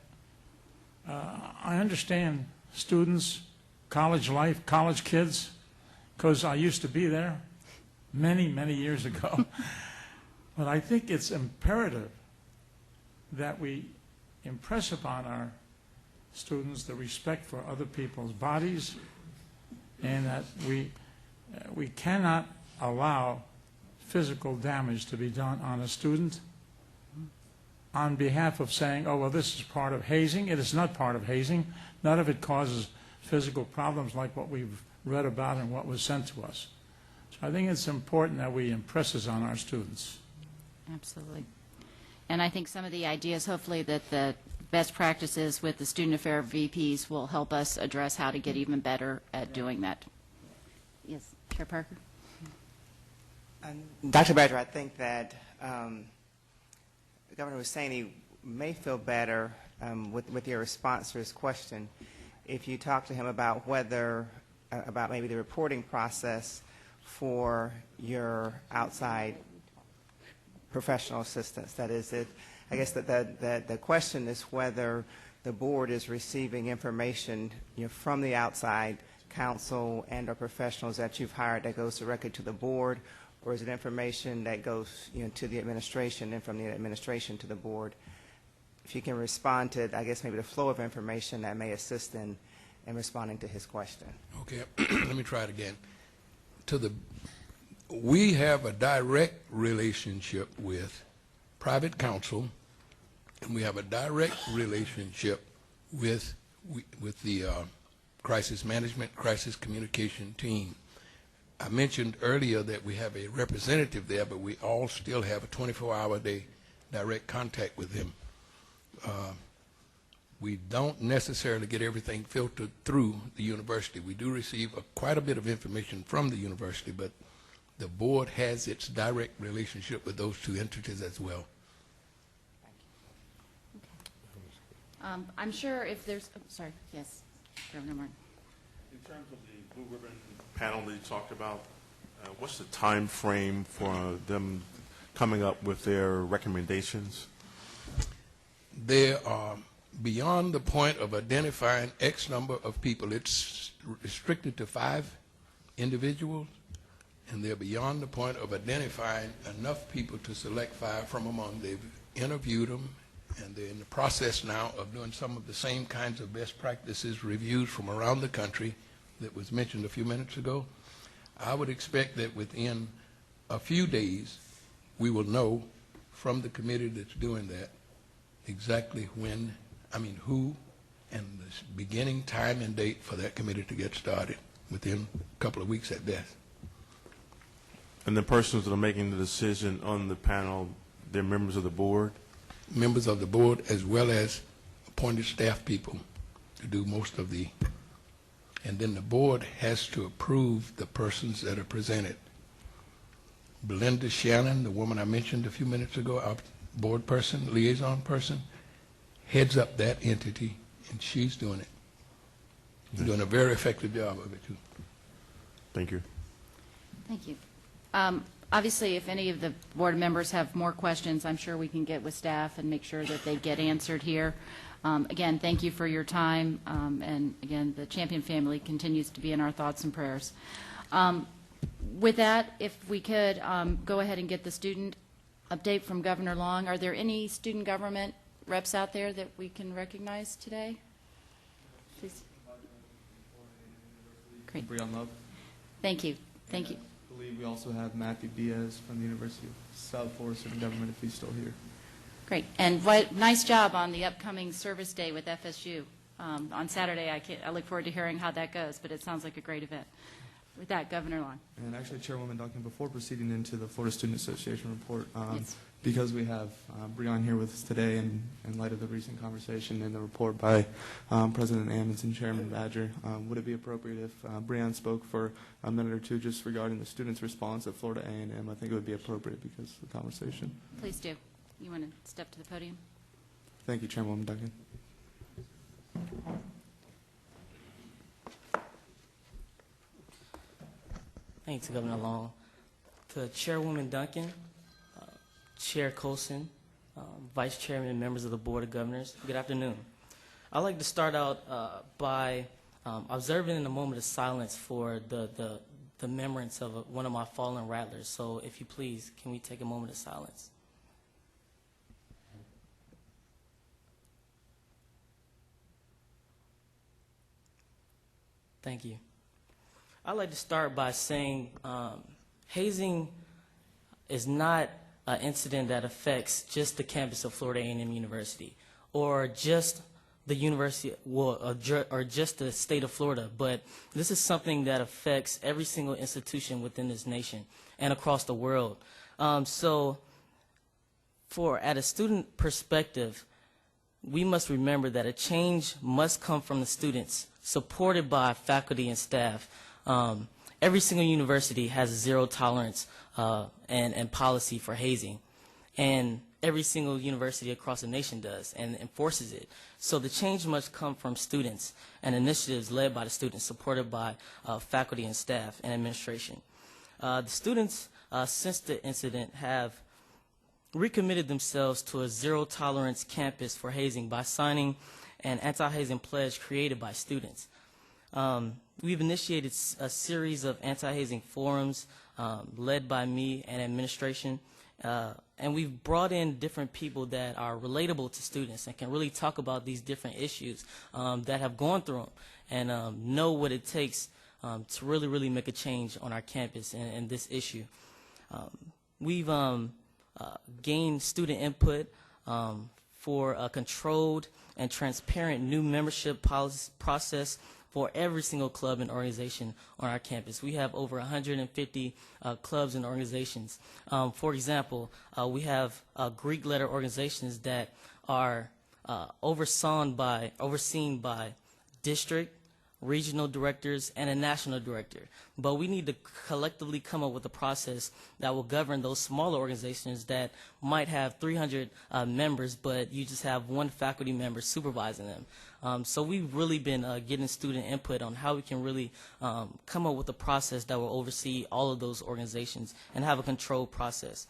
I understand students, college life, college kids, because I used to be there many, many years ago. But I think it's imperative that we impress upon our students the respect for other people's bodies, and that we cannot allow physical damage to be done on a student on behalf of saying, oh, well, this is part of hazing. It is not part of hazing. None of it causes physical problems like what we've read about and what was sent to us. So I think it's important that we impress this on our students. Absolutely. And I think some of the ideas, hopefully, that the best practices with the student affair VPs will help us address how to get even better at doing that. Yes, Chair Parker? Dr. Badger, I think that the Governor was saying he may feel better with your response to his question if you talk to him about whether, about maybe the reporting process for your outside professional assistance. That is, I guess that the question is whether the board is receiving information, from the outside counsel and or professionals that you've hired that goes directly to the board, or is it information that goes to the administration and from the administration to the board? If you can respond to, I guess, maybe the flow of information that may assist in responding to his question. Okay, let me try it again. We have a direct relationship with private counsel, and we have a direct relationship with the crisis management, crisis communication team. I mentioned earlier that we have a representative there, but we all still have a 24-hour-a-day direct contact with him. We don't necessarily get everything filtered through the university. We do receive quite a bit of information from the university, but the board has its direct relationship with those two entities as well. Okay. I'm sure if there's, sorry, yes, Governor Martin. In terms of the Blue Ribbon panel that you talked about, what's the time frame for them coming up with their recommendations? They are beyond the point of identifying X number of people. It's restricted to 5 individuals, and they're beyond the point of identifying enough people to select 5 from among. They've interviewed them, and they're in the process now of doing some of the same kinds of best practices reviews from around the country that was mentioned a few minutes ago. I would expect that within a few days, we will know from the committee that's doing that exactly when, who, and the beginning time and date for that committee to get started within a couple of weeks at best. And the persons that are making the decision on the panel, they're members of the board? Members of the board as well as appointed staff people to do most of the, and then the board has to approve the persons that are presented. Belinda Shannon, the woman I mentioned a few minutes ago, our board person, liaison person, heads up that entity, and she's doing it. Doing a very effective job of it, too. Thank you. Thank you. Obviously, if any of the board members have more questions, I'm sure we can get with staff and make sure that they get answered here. Again, thank you for your time, and again, the Champion family continues to be in our thoughts and prayers. With that, if we could go ahead and get the student update from Governor Long. Are there any student government reps out there that we can recognize today? Please. Great. Breon Love. Thank you. Thank you. I believe we also have Matthew Diaz from the University of South Florida Student Government, if he's still here. Great. And nice job on the upcoming service day with FSU. On Saturday, I look forward to hearing how that goes, but it sounds like a great event. With that, Governor Long. And actually, Chairwoman Duncan, before proceeding into the Florida Student Association report, Yes. because we have Breon here with us today, and in light of the recent conversation and the report by President Ammons and Chairman Badger, would it be appropriate if Breon spoke for a minute or two just regarding the students' response at Florida A&M? I think it would be appropriate because of the conversation. Please do. You want to step to the podium? Thank you, Chairwoman Duncan. Thanks, Governor Long. To Chairwoman Duncan, Chair Colson, Vice Chairman and members of the Board of Governors, good afternoon. I'd like to start out by observing in a moment of silence for the remembrance of one of my fallen rattlers. So if you please, can we take a moment of silence? Thank you. I'd like to start by saying hazing is not an incident that affects just the campus of Florida A&M University or just the university or just the state of Florida, but this is something that affects every single institution within this nation and across the world. So at a student perspective, we must remember that a change must come from the students, supported by faculty and staff. Every single university has a zero tolerance and policy for hazing, and every single university across the nation does and enforces it. So the change must come from students and initiatives led by the students, supported by faculty and staff and administration. The students, since the incident, have recommitted themselves to a zero tolerance campus for hazing by signing an anti-hazing pledge created by students. We've initiated a series of anti-hazing forums led by me and administration, and we've brought in different people that are relatable to students and can really talk about these different issues that have gone through them and know what it takes to really make a change on our campus in this issue. We've gained student input for a controlled and transparent new membership process for every single club and organization on our campus. We have over 150 clubs and organizations. For example, we have Greek letter organizations that are overseen by district, regional directors, and a national director. But we need to collectively come up with a process that will govern those smaller organizations that might have 300 members, but you just have one faculty member supervising them. So we've really been getting student input on how we can really come up with a process that will oversee all of those organizations and have a controlled process.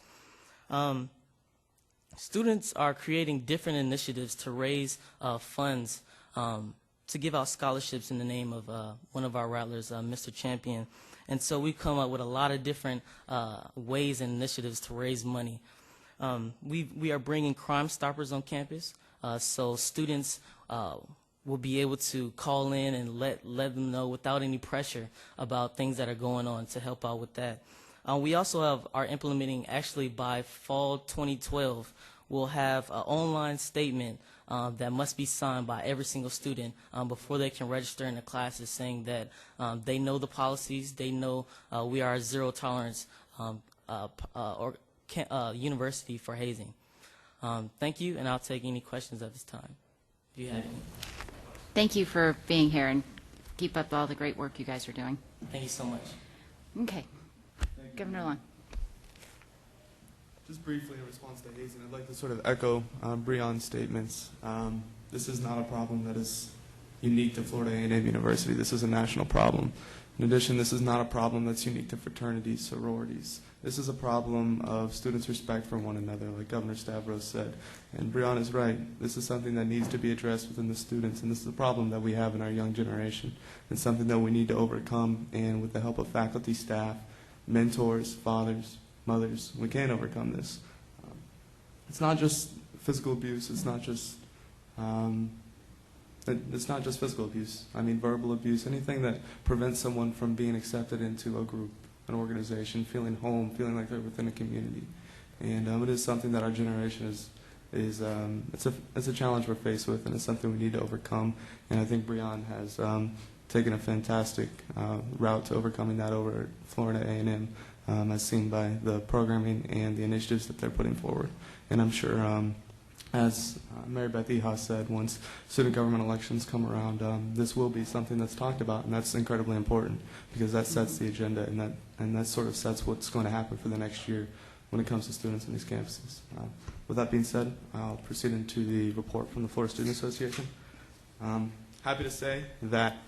Students are creating different initiatives to raise funds to give out scholarships in the name of one of our rattlers, Mr. Champion. And so we've come up with a lot of different ways and initiatives to raise money. We are bringing Crime Stoppers on campus, so students will be able to call in and let them know without any pressure about things that are going on to help out with that. We also are implementing, actually by fall 2012, we'll have an online statement that must be signed by every single student before they can register in the classes, saying that they know the policies, they know we are a zero tolerance university for hazing. Thank you, and I'll take any questions at this time, if you have any. Thank you for being here, and keep up all the great work you guys are doing. Thank you so much. Okay. Governor Long. Just briefly in response to hazing, I'd like to sort of echo Breon's statements. This is not a problem that is unique to Florida A&M University. This is a national problem. In addition, this is not a problem that's unique to fraternities, sororities. This is a problem of students' respect for one another, like Governor Stavros said. And Breon is right. This is something that needs to be addressed within the students, and this is a problem that we have in our young generation. It's something that we need to overcome, and with the help of faculty, staff, mentors, fathers, mothers, we can overcome this. It's not just physical abuse. It's not just physical abuse. I mean, verbal abuse, anything that prevents someone from being accepted into a group, an organization, feeling home, feeling like they're within a community. And it is something that our generation it's a challenge we're faced with, and it's something we need to overcome. And I think Breon has taken a fantastic route to overcoming that over at Florida A&M, as seen by the programming and the initiatives that they're putting forward. And I'm sure, as Mary Beth Eha said, once student government elections come around, this will be something that's talked about, and that's incredibly important because that sets the agenda, and that sort of sets what's going to happen for the next year when it comes to students on these campuses. With that being said, I'll proceed into the report from the Florida Student Association. Happy to say that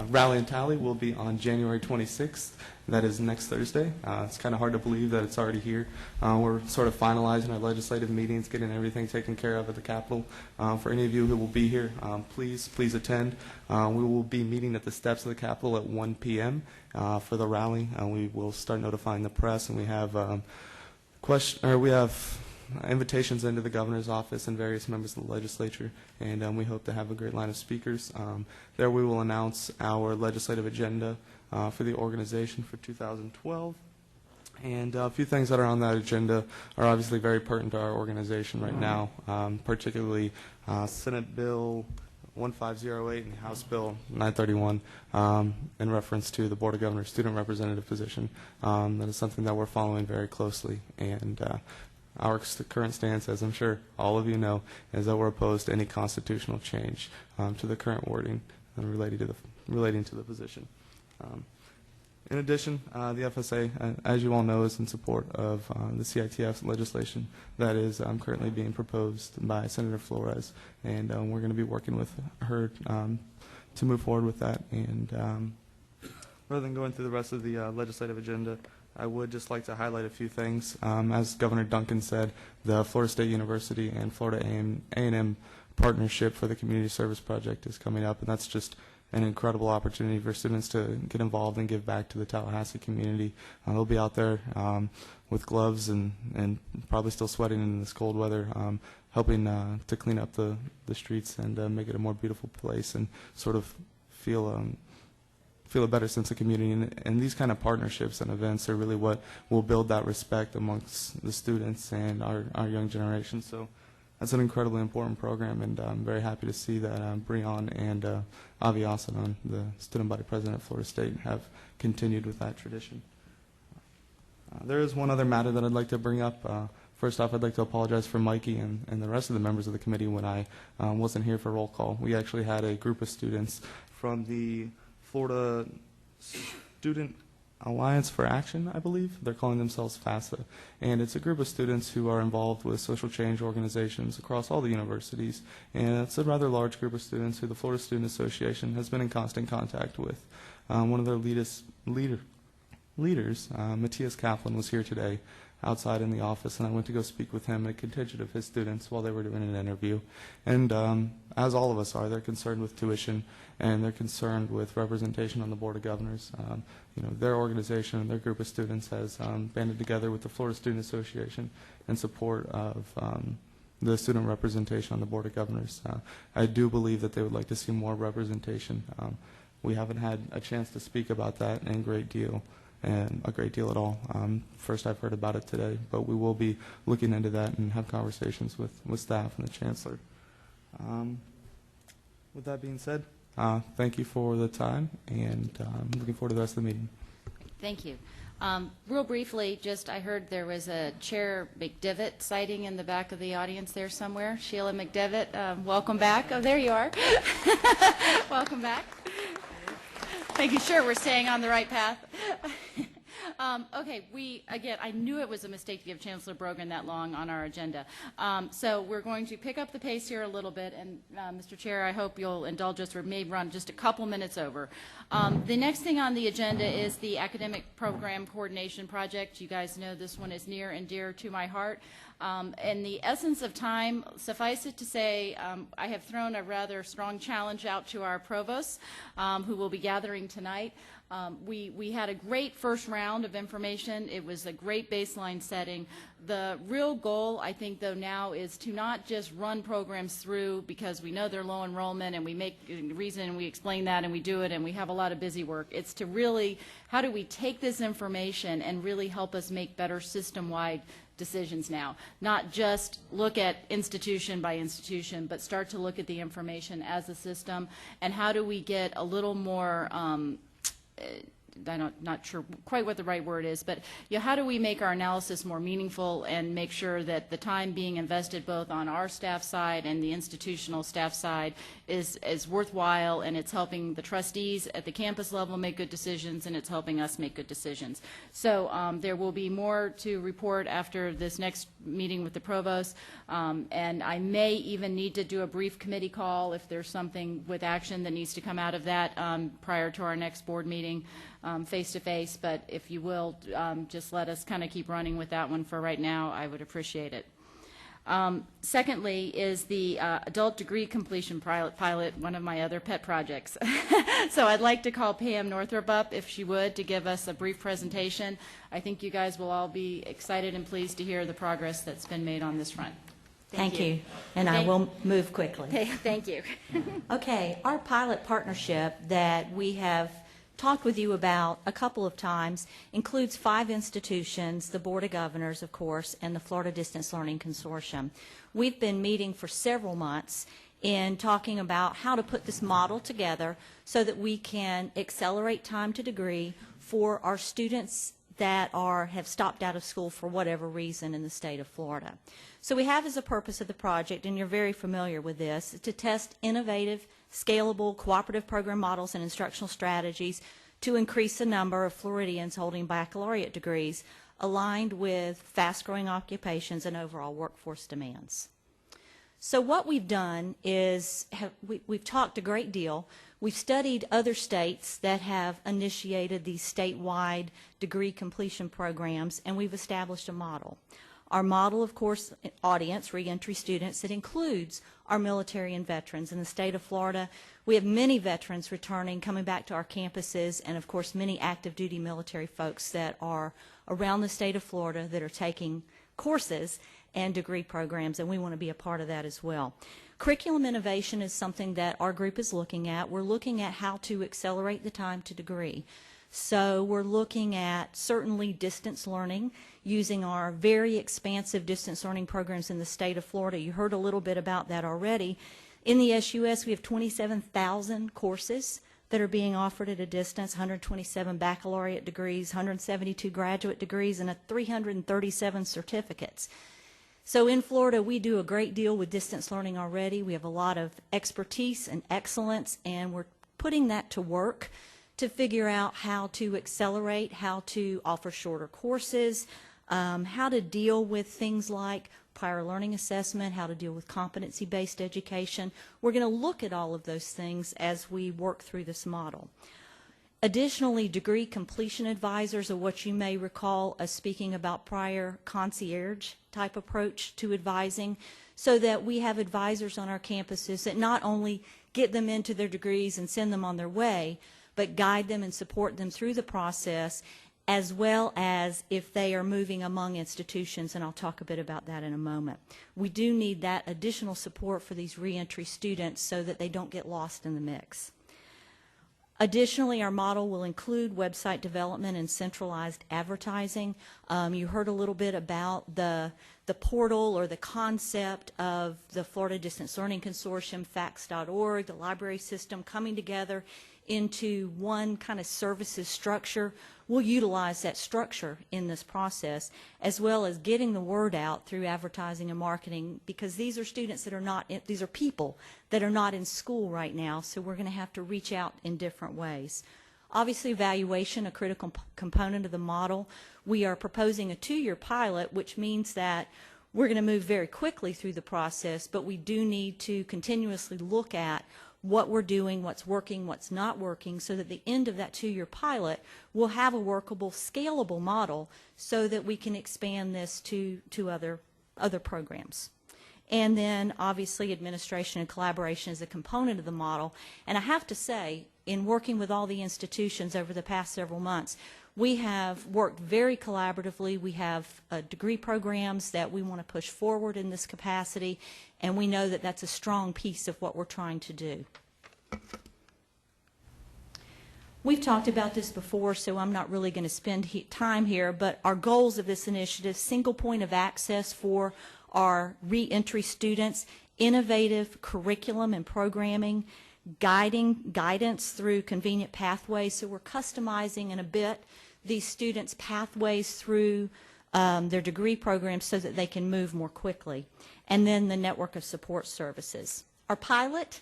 Rally and Tally will be on January 26th. That is next Thursday. It's kind of hard to believe that it's already here. We're sort of finalizing our legislative meetings, getting everything taken care of at the Capitol. For any of you who will be here, please attend. We will be meeting at the steps of the Capitol at 1 p.m. For the rally. We will start notifying the press, and we have invitations into the governor's office and various members of the legislature, and we hope to have a great line of speakers. There we will announce our legislative agenda for the organization for 2012. And a few things that are on that agenda are obviously very pertinent to our organization right now, particularly Senate Bill 1508 and House Bill 931 in reference to the Board of Governors student representative position. That is something that we're following very closely, and our current stance, as I'm sure all of you know, is that we're opposed to any constitutional change to the current wording relating to the position. In addition, the FSA, as you all know, is in support of the CITF legislation that is currently being proposed by Senator Flores, and we're going to be working with her to move forward with that. And rather than going through the rest of the legislative agenda, I would just like to highlight a few things. As Governor Duncan said, the Florida State University and Florida A&M partnership for the Community Service Project is coming up, and that's just an incredible opportunity for students to get involved and give back to the Tallahassee community. They'll be out there with gloves and probably still sweating in this cold weather, helping to clean up the streets and make it a more beautiful place and sort of feel a better sense of community. And these kind of partnerships and events are really what will build that respect amongst the students and our young generation. So that's an incredibly important program, and I'm very happy to see that Breon and Avi Asadan, the student body president of Florida State, have continued with that tradition. There is one other matter that I'd like to bring up. First off, I'd like to apologize for Mikey and the rest of the members of the committee when I wasn't here for roll call. We actually had a group of students from the Florida Student Alliance for Action, I believe. They're calling themselves FASA. And it's a group of students who are involved with social change organizations across all the universities. And it's a rather large group of students who the Florida Student Association has been in constant contact with. One of their leaders, Matthias Kaplan, was here today outside in the office, and I went to go speak with him and a contingent of his students while they were doing an interview. And as all of us are, they're concerned with tuition, and they're concerned with representation on the Board of Governors. Their organization and their group of students has banded together with the Florida Student Association in support of the student representation on the Board of Governors. I do believe that they would like to see more representation. We haven't had a chance to speak about that in a great deal at all. First I've heard about it today, but we will be looking into that and have conversations with staff and the Chancellor. With that being said, thank you for the time, and I'm looking forward to the rest of the meeting. Thank you. Real briefly, I heard there was a Chair McDevitt sighting in the back of the audience there somewhere. Sheila McDevitt, welcome back. Oh, there you are. Welcome back. Making sure we're staying on the right path. Okay, I knew it was a mistake to give Chancellor Brogan that long on our agenda. So we're going to pick up the pace here a little bit, and Mr. Chair, I hope you'll indulge us. We may run just a couple minutes over. The next thing on the agenda is the Academic Program Coordination Project. You guys know this one is near and dear to my heart. In the essence of time, suffice it to say, I have thrown a rather strong challenge out to our provosts, who will be gathering tonight. We had a great first round of information. It was a great baseline setting. The real goal, I think, though, now is to not just run programs through because we know they're low enrollment and we make a reason and we explain that and we do it and we have a lot of busy work. It's to really, how do we take this information and really help us make better system-wide decisions now, not just look at institution by institution, but start to look at the information as a system, and how do we get a little more I'm not sure quite what the right word is, but how do we make our analysis more meaningful and make sure that the time being invested both on our staff side and the institutional staff side is worthwhile, and it's helping the trustees at the campus level make good decisions, and it's helping us make good decisions. So there will be more to report after this next meeting with the provost, and I may even need to do a brief committee call if there's something with action that needs to come out of that prior to our next board meeting. Face-to-face, but if you will, just let us kind of keep running with that one for right now. I would appreciate it. Secondly is the adult degree completion pilot, one of my other pet projects. So I'd like to call Pam Northrup up, if she would, to give us a brief presentation. I think you guys will all be excited and pleased to hear the progress that's been made on this front. Thank you. And I will move quickly. Thank you. Okay, our pilot partnership that we have talked with you about a couple of times includes 5 institutions, the Board of Governors, of course, and the Florida Distance Learning Consortium. We've been meeting for several months in talking about how to put this model together so that we can accelerate time to degree for our students that have stopped out of school for whatever reason in the state of Florida. So we have as a purpose of the project, and you're very familiar with this, to test innovative, scalable, cooperative program models and instructional strategies to increase the number of Floridians holding baccalaureate degrees aligned with fast-growing occupations and overall workforce demands. So what we've done is we've talked a great deal. We've studied other states that have initiated these statewide degree completion programs, and we've established a model. Our model, of course, audience, reentry students, it includes our military and veterans. In the state of Florida, we have many veterans returning, coming back to our campuses, and of course many active duty military folks that are around the state of Florida that are taking courses and degree programs, and we want to be a part of that as well. Curriculum innovation is something that our group is looking at. We're looking at how to accelerate the time to degree. So we're looking at certainly distance learning, using our very expansive distance learning programs in the state of Florida. You heard a little bit about that already. In the SUS, we have 27,000 courses that are being offered at a distance, 127 baccalaureate degrees, 172 graduate degrees, and 337 certificates. So in Florida, we do a great deal with distance learning already. We have a lot of expertise and excellence, and we're putting that to work to figure out how to accelerate, how to offer shorter courses, how to deal with things like prior learning assessment, how to deal with competency-based education. We're going to look at all of those things as we work through this model. Additionally, degree completion advisors are what you may recall us speaking about prior concierge type approach to advising, so that we have advisors on our campuses that not only get them into their degrees and send them on their way, but guide them and support them through the process as well as if they are moving among institutions, and I'll talk a bit about that in a moment. We do need that additional support for these reentry students so that they don't get lost in the mix. Additionally, our model will include website development and centralized advertising. You heard a little bit about the portal or the concept of the Florida Distance Learning Consortium, facts.org, the library system coming together into one kind of services structure. We'll utilize that structure in this process, as well as getting the word out through advertising and marketing, because these are students that are not, these are people that are not in school right now, so we're going to have to reach out in different ways. Obviously, evaluation, a critical component of the model. We are proposing a 2-year pilot, which means that we're going to move very quickly through the process, but we do need to continuously look at what we're doing, what's working, what's not working, so that at the end of that 2-year pilot, we'll have a workable, scalable model so that we can expand this to other programs. And then, obviously, administration and collaboration is a component of the model. And I have to say, in working with all the institutions over the past several months, we have worked very collaboratively. We have degree programs that we want to push forward in this capacity, and we know that that's a strong piece of what we're trying to do. We've talked about this before, so I'm not really going to spend time here, but our goals of this initiative: single point of access for our reentry students, innovative curriculum and programming, guidance through convenient pathways. So we're customizing in a bit these students' pathways through their degree programs so that they can move more quickly. And then the network of support services. Our pilot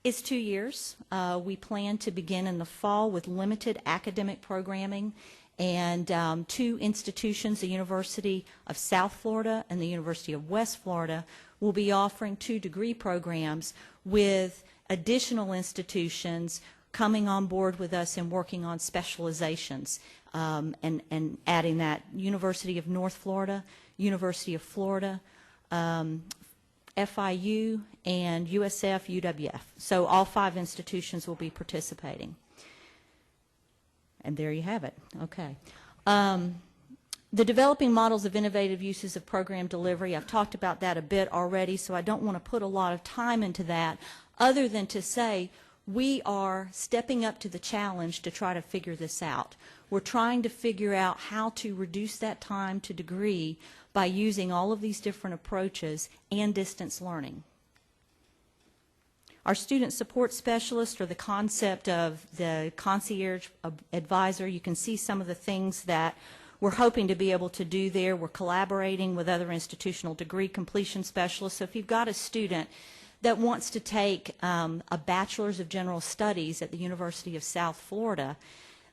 is 2 years. We plan to begin in the fall with limited academic programming, and 2 institutions, the University of South Florida and the University of West Florida, will be offering 2 degree programs, with additional institutions coming on board with us and working on specializations, and adding that: University of North Florida, University of Florida, FIU, and USF, UWF. So all 5 institutions will be participating. And there you have it. Okay. The developing models of innovative uses of program delivery, I've talked about that a bit already, so I don't want to put a lot of time into that, other than to say we are stepping up to the challenge to try to figure this out. We're trying to figure out how to reduce that time to degree by using all of these different approaches and distance learning. Our student support specialist, or the concept of the concierge advisor, you can see some of the things that we're hoping to be able to do there. We're collaborating with other institutional degree completion specialists. So if you've got a student that wants to take a Bachelor's of General Studies at the University of South Florida,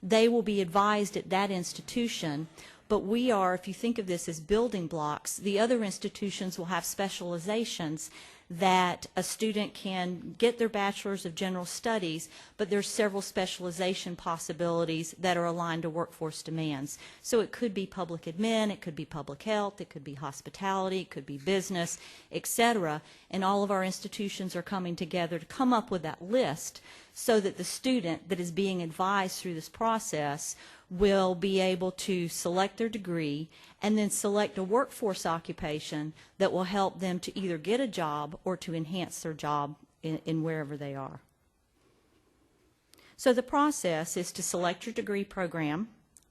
they will be advised at that institution. But we are, if you think of this as building blocks, the other institutions will have specializations that a student can get their Bachelor's of General Studies, but there's several specialization possibilities that are aligned to workforce demands. So it could be public admin, it could be public health, it could be hospitality, it could be business, etc. And all of our institutions are coming together to come up with that list so that the student that is being advised through this process will be able to select their degree and then select a workforce occupation that will help them to either get a job or to enhance their job in wherever they are. So the process is to select your degree program,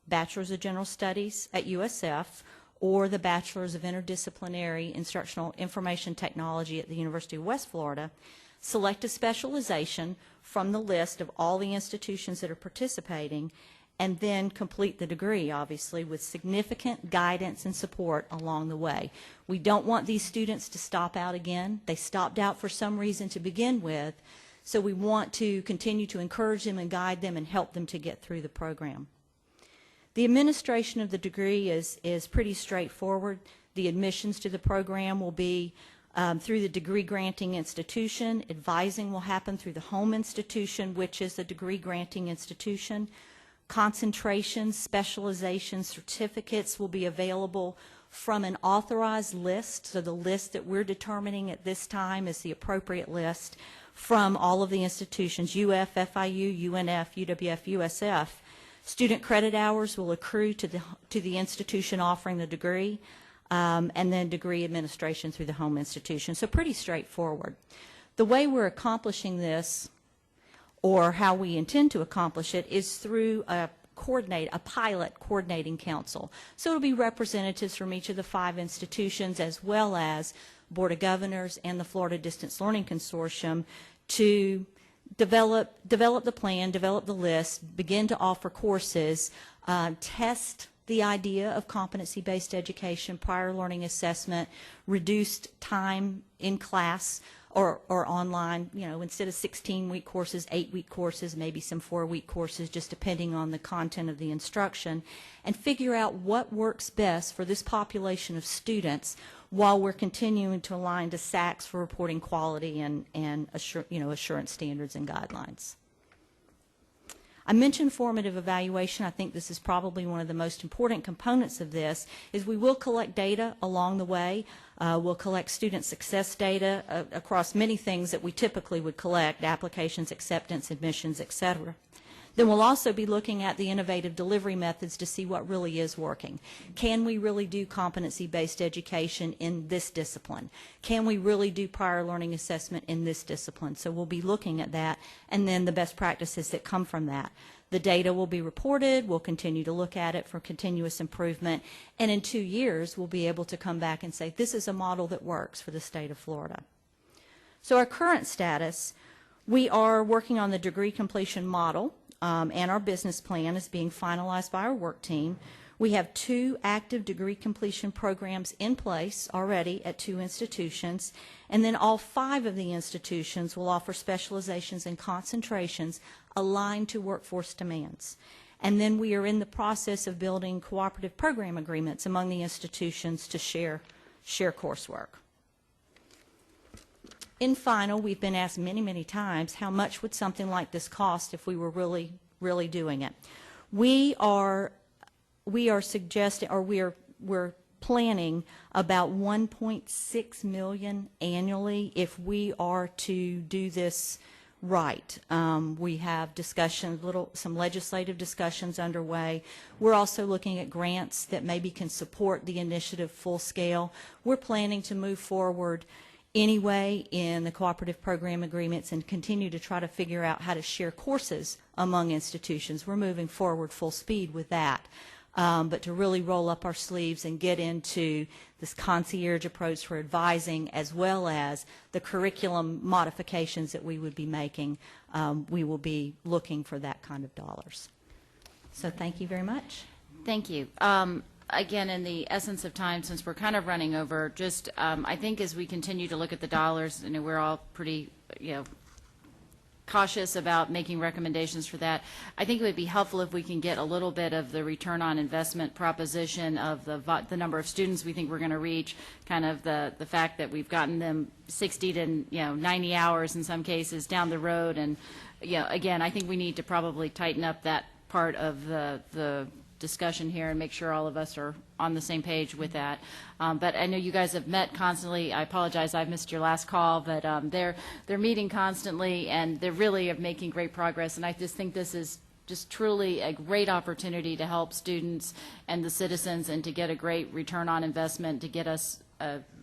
Bachelor's of General Studies at USF, or the Bachelor's of Interdisciplinary Instructional Information Technology at the University of West Florida. Select a specialization from the list of all the institutions that are participating, and then complete the degree, obviously, with significant guidance and support along the way. We don't want these students to stop out again. They stopped out for some reason to begin with, so we want to continue to encourage them and guide them and help them to get through the program. The administration of the degree is pretty straightforward. The admissions to the program will be through the degree granting institution. Advising will happen through the home institution, which is the degree granting institution. Concentrations, specializations, certificates will be available from an authorized list, so the list that we're determining at this time is the appropriate list from all of the institutions, UF, FIU, UNF, UWF, USF. Student credit hours will accrue to the institution offering the degree, and then degree administration through the home institution. So pretty straightforward. The way we're accomplishing this, or how we intend to accomplish it, is through a pilot coordinating council. So it'll be representatives from each of the 5 institutions, as well as Board of Governors and the Florida Distance Learning Consortium, to develop the plan, develop the list, begin to offer courses, test the idea of competency-based education, prior learning assessment, reduced time in class or online, instead of 16-week courses, 8-week courses, maybe some 4-week courses, just depending on the content of the instruction, and figure out what works best for this population of students while we're continuing to align to SACs for reporting quality and assurance standards and guidelines. I mentioned formative evaluation. I think this is probably one of the most important components of this, is we will collect data along the way. We'll collect student success data across many things that we typically would collect, applications, acceptance, admissions, etc. Then we'll also be looking at the innovative delivery methods to see what really is working. Can we really do competency-based education in this discipline? Can we really do prior learning assessment in this discipline? So we'll be looking at that, and then the best practices that come from that. The data will be reported. We'll continue to look at it for continuous improvement. And in 2 years, we'll be able to come back and say, this is a model that works for the state of Florida. So our current status, we are working on the degree completion model. And our business plan is being finalized by our work team. We have 2 active degree completion programs in place already at 2 institutions, and then all 5 of the institutions will offer specializations and concentrations aligned to workforce demands. And then we are in the process of building cooperative program agreements among the institutions to share coursework. In final, we've been asked many, many times, how much would something like this cost if we were really, really doing it? We are suggesting, or we're planning about $1.6 million annually if we are to do this right. We have discussions, some legislative discussions underway. We're also looking at grants that maybe can support the initiative full scale. We're planning to move forward anyway in the cooperative program agreements and continue to try to figure out how to share courses among institutions. We're moving forward full speed with that. But to really roll up our sleeves and get into this concierge approach for advising, as well as the curriculum modifications that we would be making, we will be looking for that kind of dollars. So thank you very much. Thank you. Again, in the essence of time, since we're kind of running over, just I think as we continue to look at the dollars, we're all pretty, cautious about making recommendations for that. I think it would be helpful if we can get a little bit of the return on investment proposition of the number of students we think we're going to reach, kind of the fact that we've gotten them 60 to 90 hours in some cases down the road, and again, I think we need to probably tighten up that part of the discussion here and make sure all of us are on the same page with that. But I know you guys have met constantly. I apologize, I've missed your last call, but they're meeting constantly, and they're really making great progress. And I just think this is just truly a great opportunity to help students and the citizens, and to get a great return on investment to get us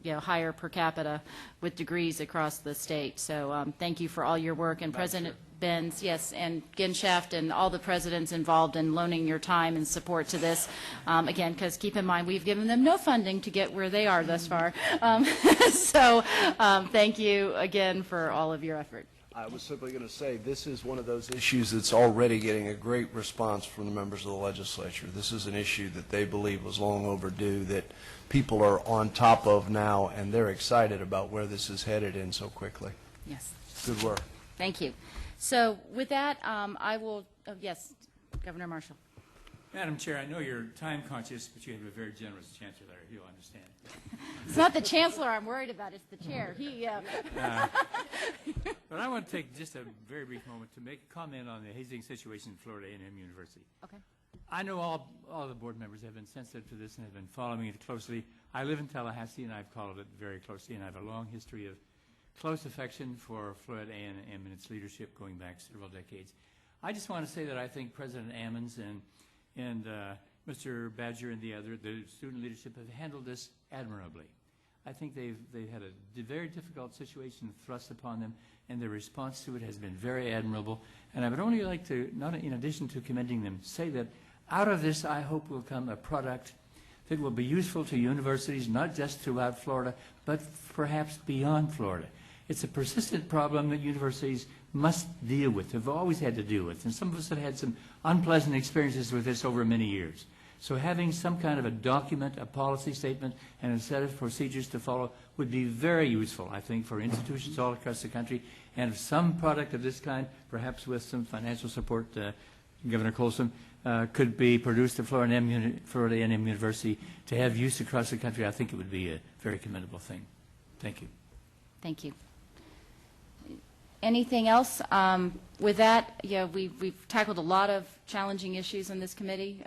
higher per capita with degrees across the state. So thank you for all your work, and President Benz, yes, and Ginshaft and all the presidents involved in loaning your time and support to this. Again, because keep in mind, we've given them no funding to get where they are thus far. So thank you again for all of your effort. I was simply going to say, this is one of those issues that's already getting a great response from the members of the legislature. This is an issue that they believe was long overdue, that people are on top of now, and they're excited about where this is headed in so quickly. Yes. Good work. Thank you. So with that, I will, yes, Governor Marshall. Madam Chair, I know you're time conscious, but you have a very generous chancellor. You'll understand. It's not the chancellor I'm worried about, it's the chair. But I want to take just a very brief moment to make a comment on the hazing situation in Florida A&M University. Okay. I know all the board members have been sensitive to this and have been following it closely. I live in Tallahassee, and I've followed it very closely, and I have a long history of close affection for Florida A&M and its leadership going back several decades. I just want to say that I think President Ammons and Mr. Badger and the student leadership have handled this admirably. I think they've had a very difficult situation thrust upon them, and their response to it has been very admirable. And I would only like to, not in addition to commending them, say that out of this I hope will come a product that will be useful to universities, not just throughout Florida, but perhaps beyond Florida. It's a persistent problem that universities must deal with, have always had to deal with, and some of us have had some unpleasant experiences with this over many years. So having some kind of a document, a policy statement, and a set of procedures to follow would be very useful, I think, for institutions all across the country. And if some product of this kind, perhaps with some financial support, Governor Colson, could be produced at Florida A&M University to have use across the country, I think it would be a very commendable thing. Thank you. Thank you. Anything else? With that, we've tackled a lot of challenging issues in this committee,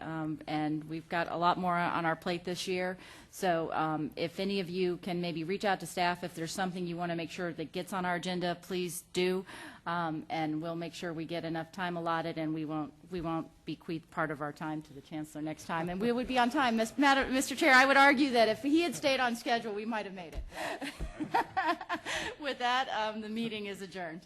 and we've got a lot more on our plate this year. So if any of you can maybe reach out to staff if there's something you want to make sure that gets on our agenda, please do, and we'll make sure we get enough time allotted, and we won't bequeath part of our time to the Chancellor next time, and we would be on time. Mr. Chair, I would argue that if he had stayed on schedule, we might have made it. With that, the meeting is adjourned.